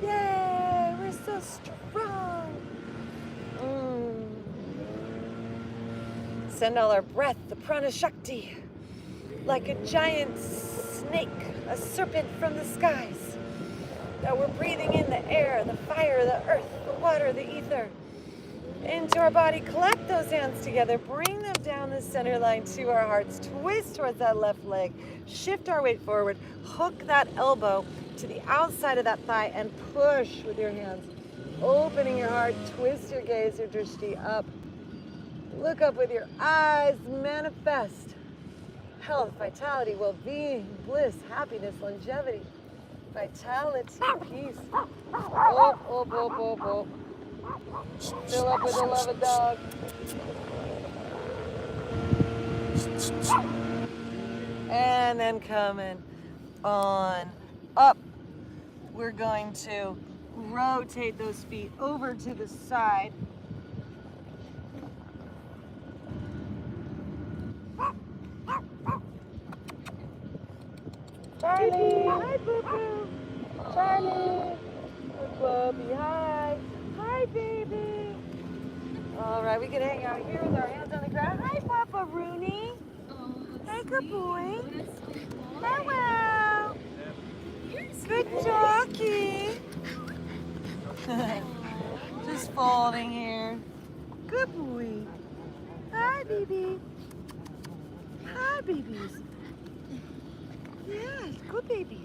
Yay, we're so strong. Send all our breath, the prana shakti, like a giant snake, a serpent from the skies. That we're breathing in the air, the fire, the earth, the water, the ether, into our body. Collect those hands together, bring them down the center line to our hearts, twist towards that left leg, shift our weight forward, hook that elbow to the outside of that thigh and push with your hands. Opening your heart, twist your gaze, your drishti up. Look up with your eyes, manifest health, vitality, well-being, bliss, happiness, longevity, vitality, peace. Oh, oh, oh, oh, oh. Fill up with the love of dog. And then coming on up, we're going to rotate those feet over to the side. Charlie, hi boo boo. Charlie, good puppy, hi. Hi baby. All right, we can hang out here with our hands on the ground. Hi Papa Rooney. Hi good boy. Hello. Good doggy. Just folding here. Good boy. Hi baby. Hi babies. Yes, good babies.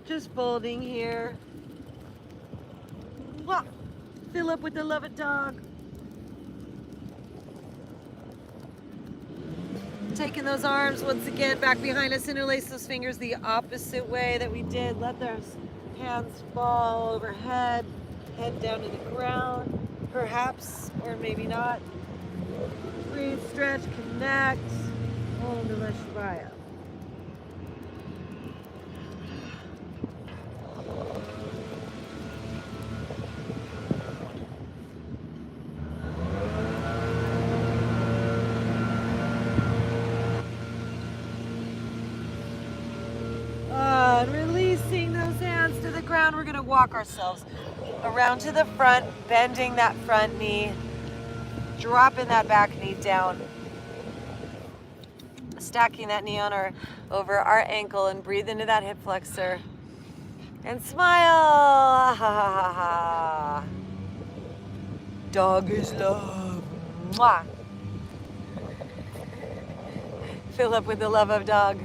Just folding here. Mwah. Fill up with the love it dog. Taking those arms once again back behind us, interlace those fingers the opposite way that we did. Let those hands fall overhead, head down to the ground, perhaps, or maybe not. Breathe, stretch, connect. Om Namah Shivaya. And releasing those hands to the ground, we're gonna walk ourselves around to the front, bending that front knee, dropping that back knee down, stacking that knee on over our ankle, and breathe into that hip flexor. And smile. Ha ha ha ha. Dog is love. Mwah. Fill up with the love of dog.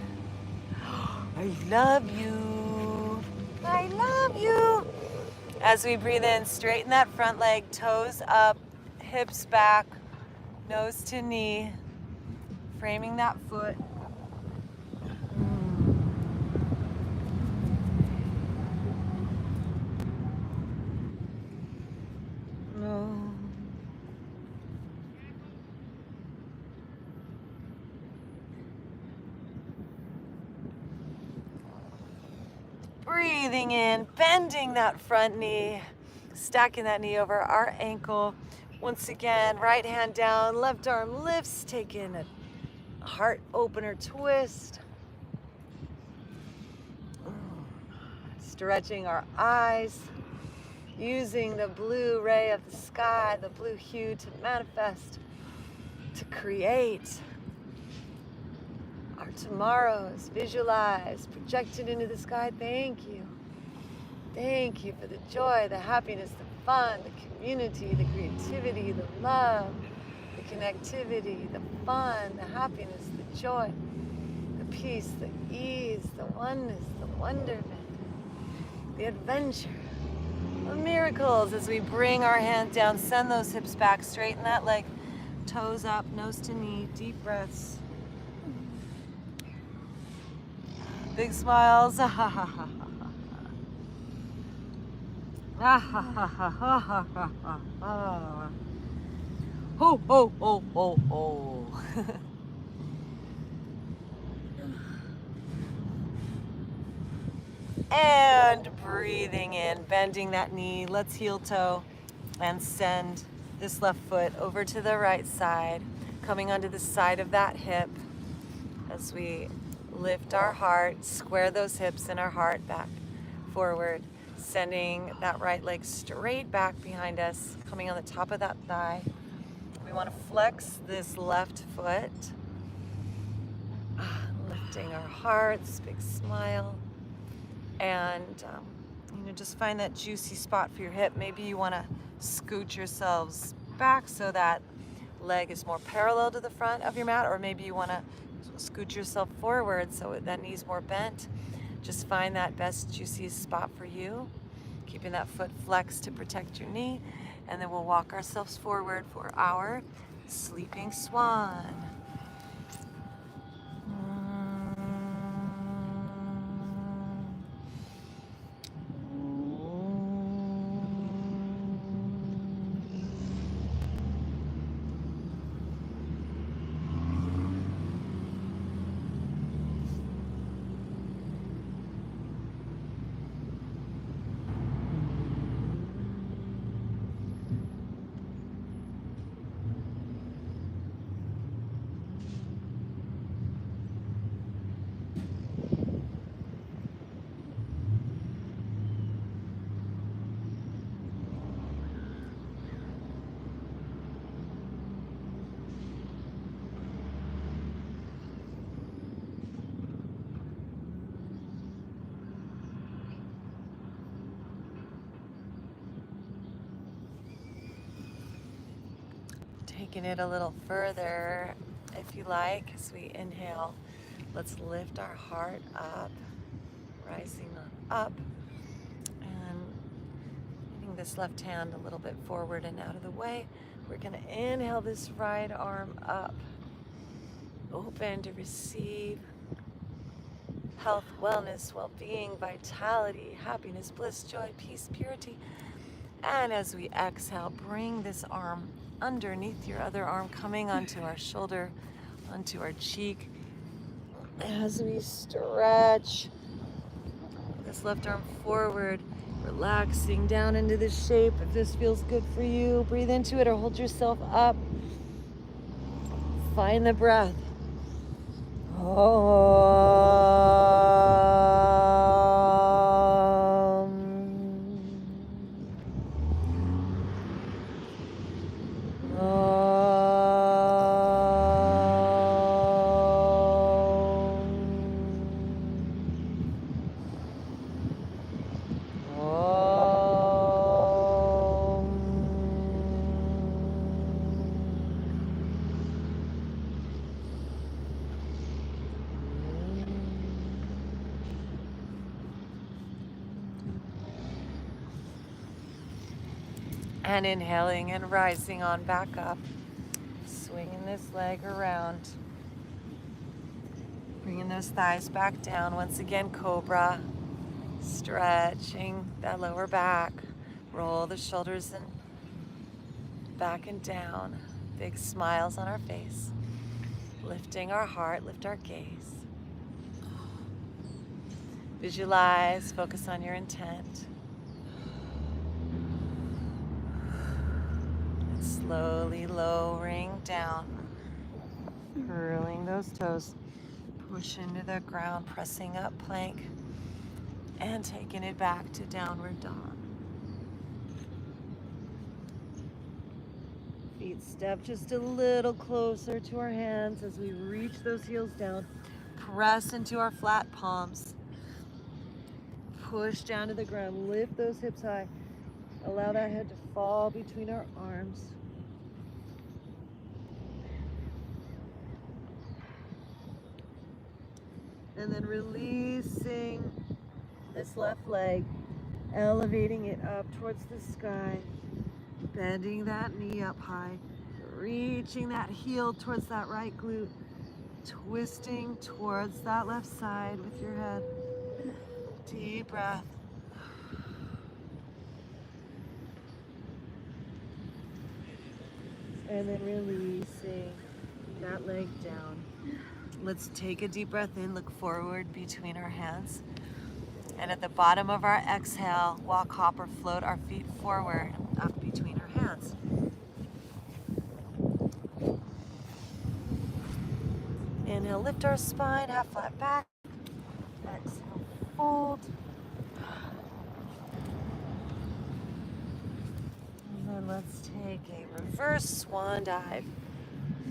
I love you. I love you. As we breathe in, straighten that front leg, toes up, hips back, nose to knee, framing that foot. Breathing in, bending that front knee, stacking that knee over our ankle. Once again, right hand down, left arm lifts, taking a heart opener twist. Stretching our eyes, using the blue ray of the sky, the blue hue to manifest, to create. Our tomorrows, visualized, projected into the sky. Thank you. Thank you for the joy, the happiness, the fun, the community, the creativity, the love, the connectivity, the fun, the happiness, the joy, the peace, the ease, the oneness, the wonderment, the adventure, the miracles. As we bring our hand down, send those hips back, straighten that leg, toes up, nose to knee, deep breaths. Big smiles. Ha ha ha ha. Ah ha ha ha ha ha ha ha. Ho ho ho ho ho. And breathing in, bending that knee. Let's heel toe and send this left foot over to the right side, coming onto the side of that hip as we lift our heart, square those hips and our heart back forward, sending that right leg straight back behind us, coming on the top of that thigh. We want to flex this left foot, lifting our hearts, big smile, and just find that juicy spot for your hip. Maybe you want to scoot yourselves back so that leg is more parallel to the front of your mat, or maybe you want to scoot yourself forward so that knee's more bent. Just find that best, juiciest spot for you, keeping that foot flexed to protect your knee, and then we'll walk ourselves forward for our sleeping swan. Taking it a little further, if you like, as we inhale, let's lift our heart up, rising on up, and getting this left hand a little bit forward and out of the way. We're going to inhale this right arm up, open to receive health, wellness, well-being, vitality, happiness, bliss, joy, peace, purity. And as we exhale, bring this arm underneath your other arm, coming onto our shoulder, onto our cheek. As we stretch this left arm forward, relaxing down into the shape. If this feels good for you, breathe into it or hold yourself up. Find the breath. And inhaling and rising on back up, swinging this leg around, bringing those thighs back down. Once again, Cobra, stretching that lower back, roll the shoulders and back and down, big smiles on our face, lifting our heart, lift our gaze. Visualize, focus on your intent. Slowly lowering down, curling those toes, push into the ground, pressing up plank, and taking it back to downward dog. Feet step just a little closer to our hands as we reach those heels down, press into our flat palms, push down to the ground, lift those hips high, allow that head to fall between our arms. And then releasing this left leg, elevating it up towards the sky, bending that knee up high, reaching that heel towards that right glute, twisting towards that left side with your head. Deep breath. And then releasing that leg down. Let's take a deep breath in, look forward between our hands. And at the bottom of our exhale, walk, hop, or float our feet forward, up between our hands. Inhale, lift our spine, half flat back. Exhale, fold. And then let's take a reverse swan dive.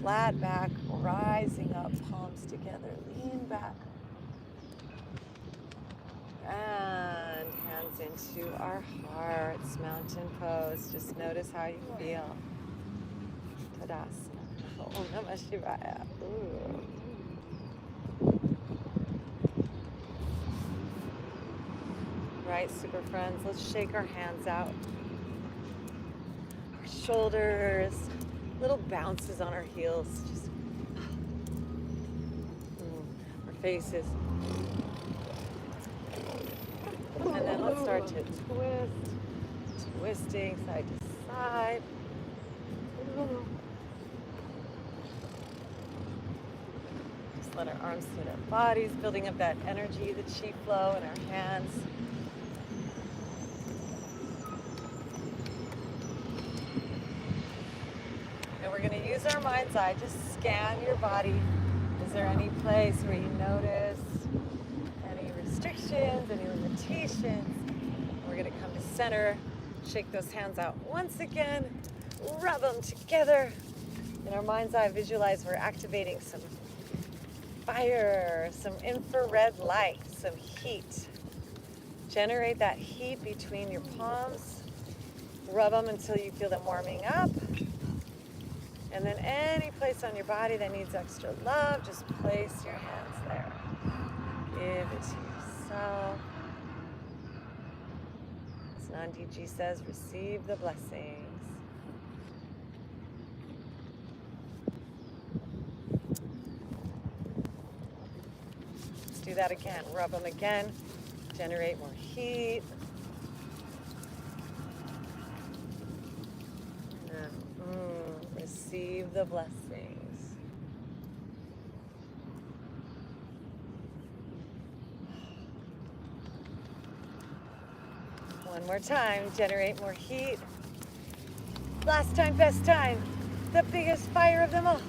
Flat back, rising up, palms together, lean back. And hands into our hearts, mountain pose. Just notice how you feel. Tadasana. Om Namah Shivaya. Ooh. Right, super friends, let's shake our hands out. Our shoulders, little bounces on our heels, just our faces. And then let's start to twist, twisting side to side. Just let our arms hit our bodies, building up that energy, the chi flow in our hands. We're going to use our mind's eye. Just scan your body. Is there any place where you notice any restrictions, any limitations? We're going to come to center, shake those hands out once again, rub them together. In our mind's eye, visualize we're activating some fire, some infrared light, some heat. Generate that heat between your palms. Rub them until you feel them warming up. And then any place on your body that needs extra love, just place your hands there. Give it to yourself. Nandiji says, receive the blessings. Let's do that again. Rub them again. Generate more heat. Receive the blessings. One more time. Generate more heat. Last time, best time. The biggest fire of them all.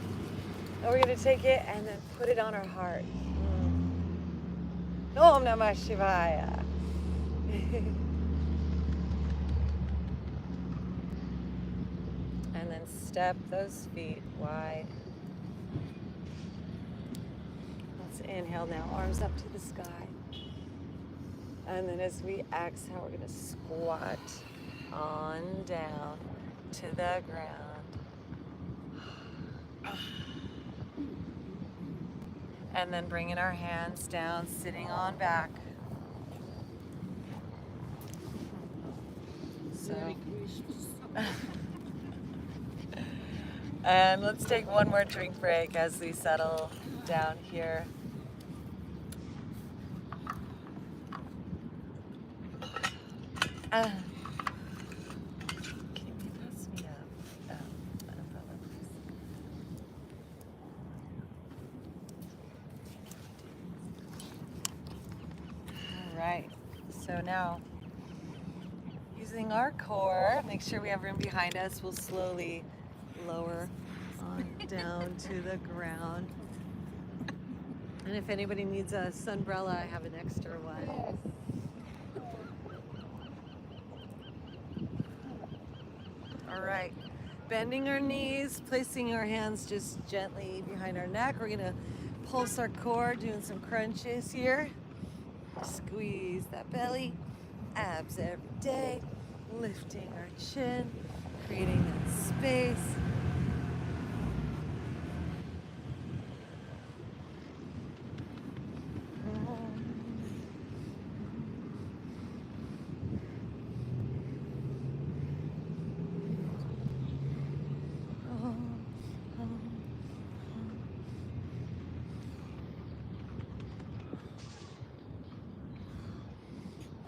And we're going to take it and then put it on our heart. Om Namah Shivaya. And then step those feet wide. Let's inhale now, arms up to the sky. And then as we exhale, we're going to squat on down to the ground. And then bringing our hands down, sitting on back. So, and let's take one more drink break as we settle down here. Can you pass me an umbrella, please? All right, so now using our core, make sure we have room behind us. We'll slowly lower on down to the ground. And if anybody needs a sunbrella, I have an extra one. All right, bending our knees, placing our hands just gently behind our neck. We're gonna pulse our core, doing some crunches here. Squeeze that belly, abs every day, lifting our chin, creating that space.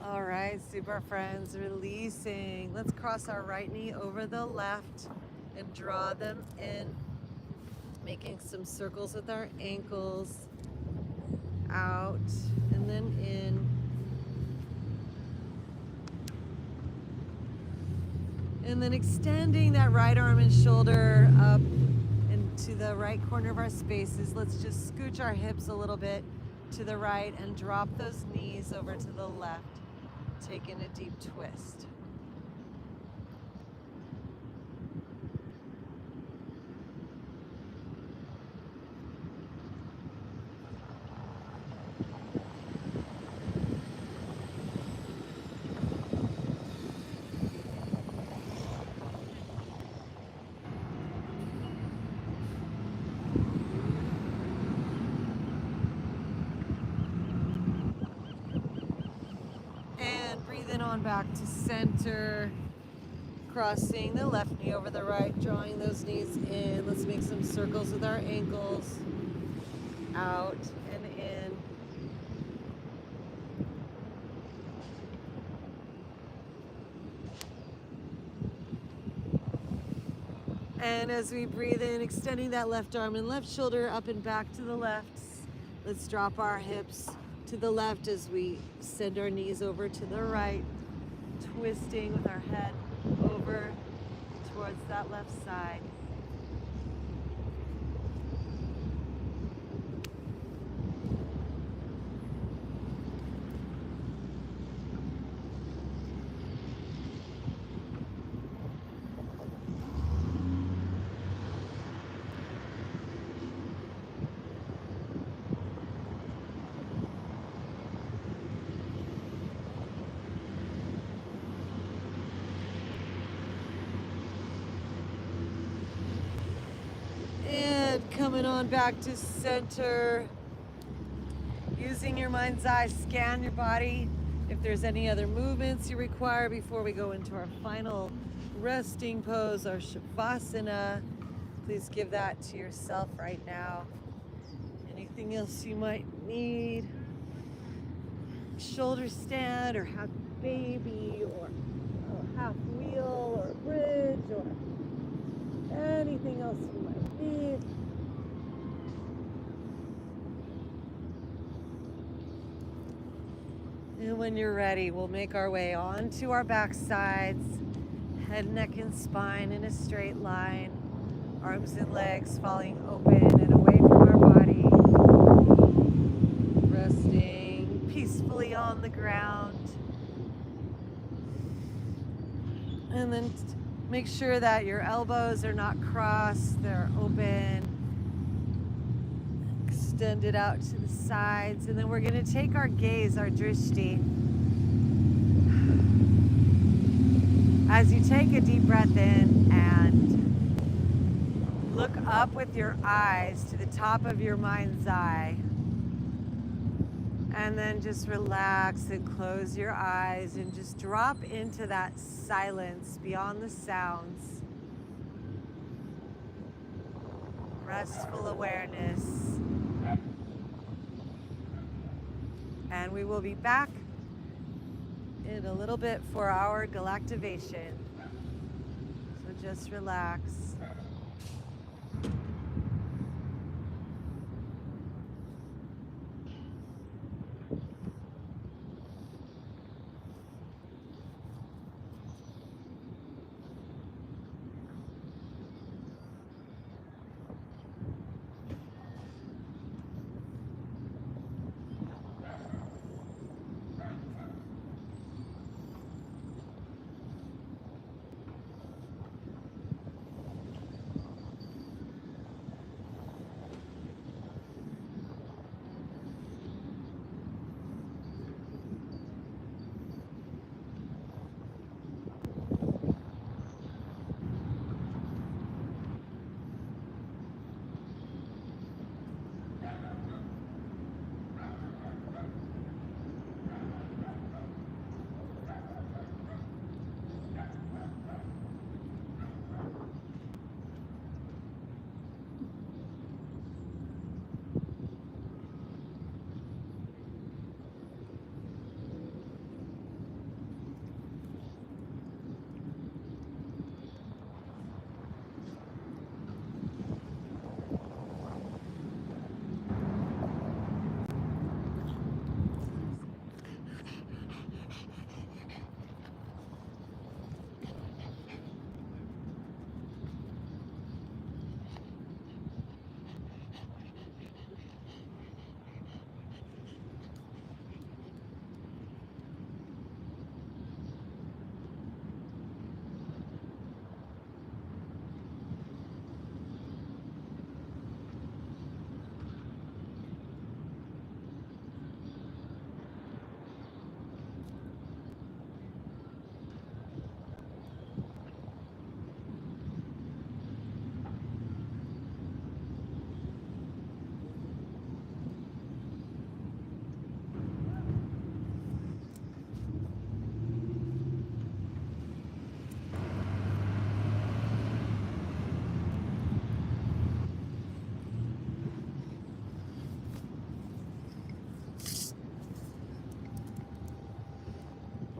All right, super friends, releasing. Let's cross our right knee over the left and draw them in, making some circles with our ankles, out and then in. And then extending that right arm and shoulder up into the right corner of our spaces. Let's just scooch our hips a little bit to the right and drop those knees over to the left. Taking a deep twist. On back to center, crossing the left knee over the right, drawing those knees in. Let's make some circles with our ankles, out and in. And as we breathe in, extending that left arm and left shoulder up and back to the left. Let's drop our hips to the left as we send our knees over to the right, twisting with our head over towards that left side. Coming on back to center, using your mind's eye, scan your body, If there's any other movements you require before we go into our final resting pose, our Savasana, please give that to yourself right now. Anything else you might need? Shoulder stand or half baby or a half wheel or a bridge or anything else you might need. And when you're ready, we'll make our way onto our back sides, head, neck, and spine in a straight line, arms and legs falling open and away from our body, resting peacefully on the ground. And then make sure that your elbows are not crossed, they're open, extended out to the sides. And then we're going to take our gaze, our drishti. As you take a deep breath in and look up with your eyes to the top of your mind's eye. And then just relax and close your eyes and just drop into that silence beyond the sounds. Restful awareness. And we will be back in a little bit for our Galactivation. So just relax.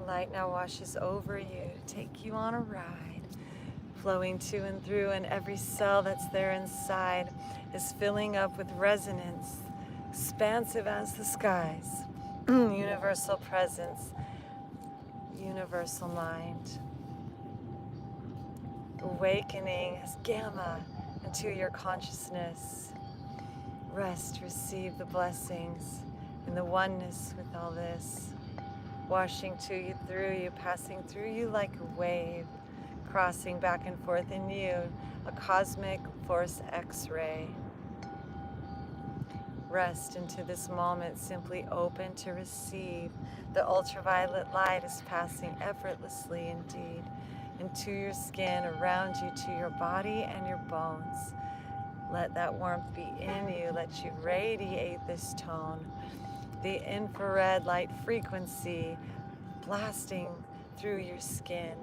Light now washes over you to take you on a ride, flowing to and through, and every cell that's there inside is filling up with resonance, expansive as the skies, universal presence, universal mind, awakening as gamma into your consciousness. Rest, receive the blessings and the oneness with all this. Washing to you, through you, passing through you like a wave, crossing back and forth in you, a cosmic force X-ray. Rest into this moment, simply open to receive. The ultraviolet light is passing effortlessly indeed into your skin, around you, to your body and your bones. Let that warmth be in you. Let you radiate this tone. The infrared light frequency blasting through your skin,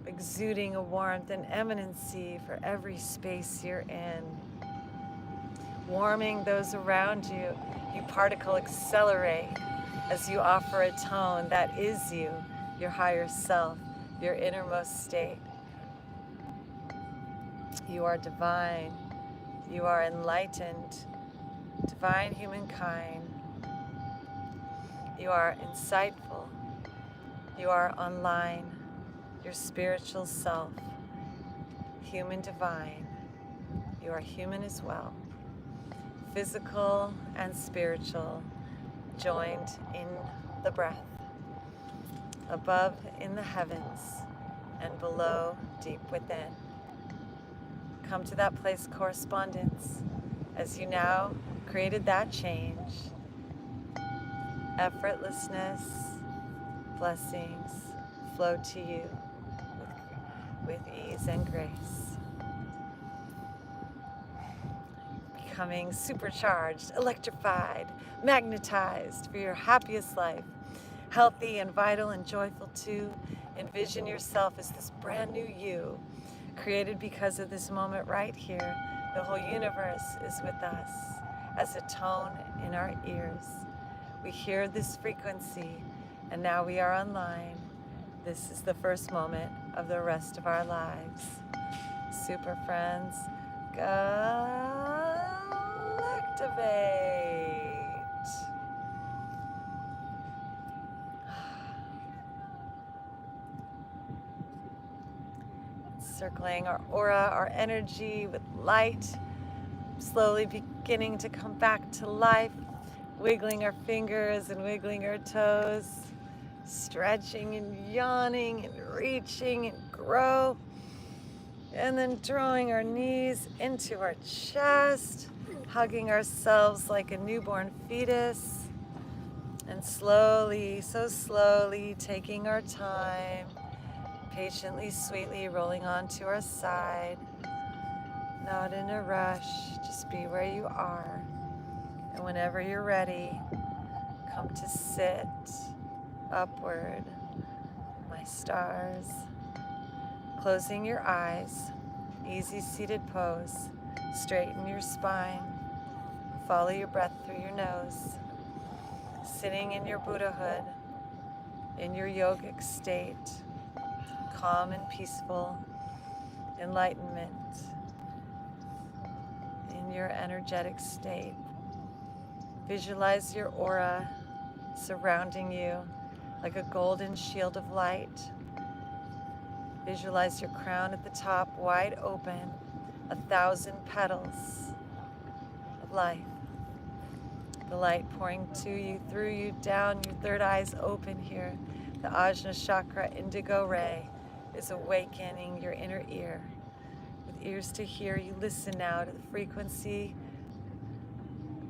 exuding a warmth and emanancy for every space you're in. Warming those around you, you particle accelerate as you offer a tone that is you, your higher self, your innermost state. You are divine, you are enlightened, divine humankind. You are insightful, you are online, your spiritual self, human divine. You are human as well, physical and spiritual, joined in the breath, above in the heavens and below deep within. Come to that place correspondence as you now created that change. Effortlessness, blessings flow to you with ease and grace. Becoming supercharged, electrified, magnetized for your happiest life, healthy and vital and joyful too. Envision yourself as this brand new you, created because of this moment right here. The whole universe is with us as a tone in our ears. We hear this frequency, and now we are online. This is the first moment of the rest of our lives. Super friends, Galactivate. Circling our aura, our energy with light, slowly beginning to come back to life, wiggling our fingers and wiggling our toes, stretching and yawning and reaching and grow, and then drawing our knees into our chest, hugging ourselves like a newborn fetus, and slowly, so slowly taking our time, patiently, sweetly rolling onto our side. Not in a rush, just be where you are. And whenever you're ready, come to sit upward, my stars. Closing your eyes, easy seated pose. Straighten your spine. Follow your breath through your nose. Sitting in your Buddhahood, in your yogic state, calm and peaceful, enlightenment, in your energetic state. Visualize your aura surrounding you like a golden shield of light. Visualize your crown at the top wide open, 1,000 petals of life. The light pouring to you, through you, down, your third eye's open here. The Ajna Chakra indigo ray is awakening your inner ear. With ears to hear, you listen now to the frequency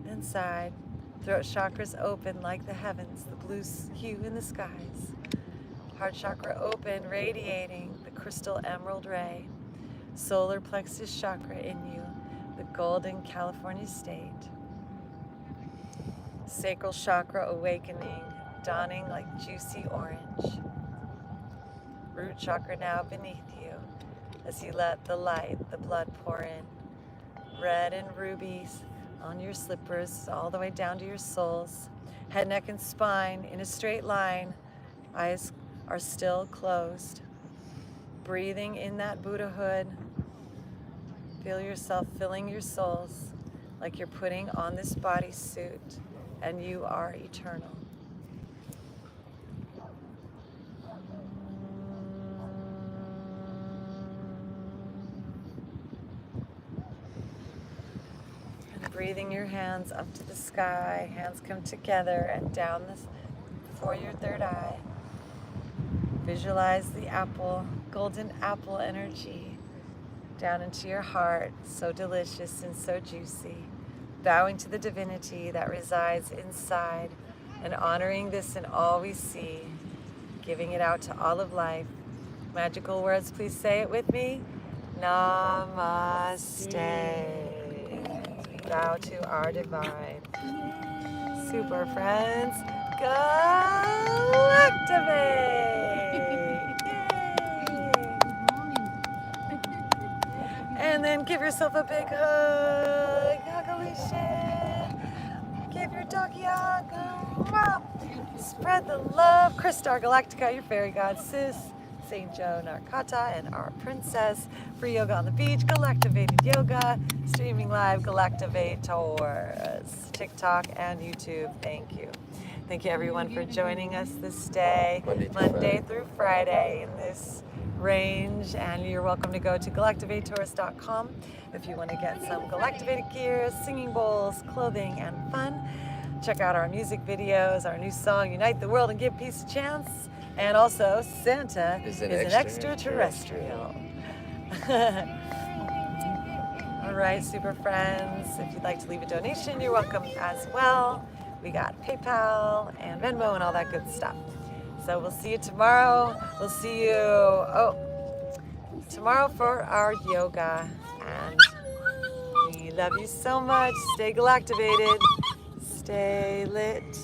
inside. Throat chakras open like the heavens, the blue hue in the skies. Heart chakra open, radiating the crystal emerald ray. Solar plexus chakra in you, the golden California state. Sacral chakra awakening, dawning like juicy orange. Root chakra now beneath you as you let the light, the blood pour in. Red and rubies on your slippers all the way down to your soles. Head, neck, and spine in a straight line. Eyes are still closed. Breathing in that Buddhahood. Feel yourself filling your souls like you're putting on this bodysuit and you are eternal. And breathing your hands up to the sky. Hands come together and down this for your third eye. Visualize the apple, golden apple energy down into your heart, so delicious and so juicy. Bowing to the divinity that resides inside and honoring this in all we see, giving it out to all of life. Magical words, please say it with me. Namaste. Bow to our divine. Super friends. Galactivate. Good morning. And then give yourself a big hug. Huggalicious. Give your doggy a hug. Mwah. Spread the love. Crystar Galactica, your fairy god, sis. St. Joe Narcata, and our princess. Free yoga on the beach. Galactivated yoga. Streaming live. Galactivators. TikTok and YouTube. Thank you. Thank you everyone for joining us this day. Monday through Friday in this range, and you're welcome to go to galactivators.com if you want to get some Galactivated gear, singing bowls, clothing, and fun. Check out our music videos, our new song, Unite the World and Give Peace a Chance, and also Santa is an extraterrestrial. All right, super friends, if you'd like to leave a donation, you're welcome as well. We got PayPal and Venmo and all that good stuff. So we'll see you tomorrow. We'll see you tomorrow for our yoga. And we love you so much. Stay galactivated. Stay lit.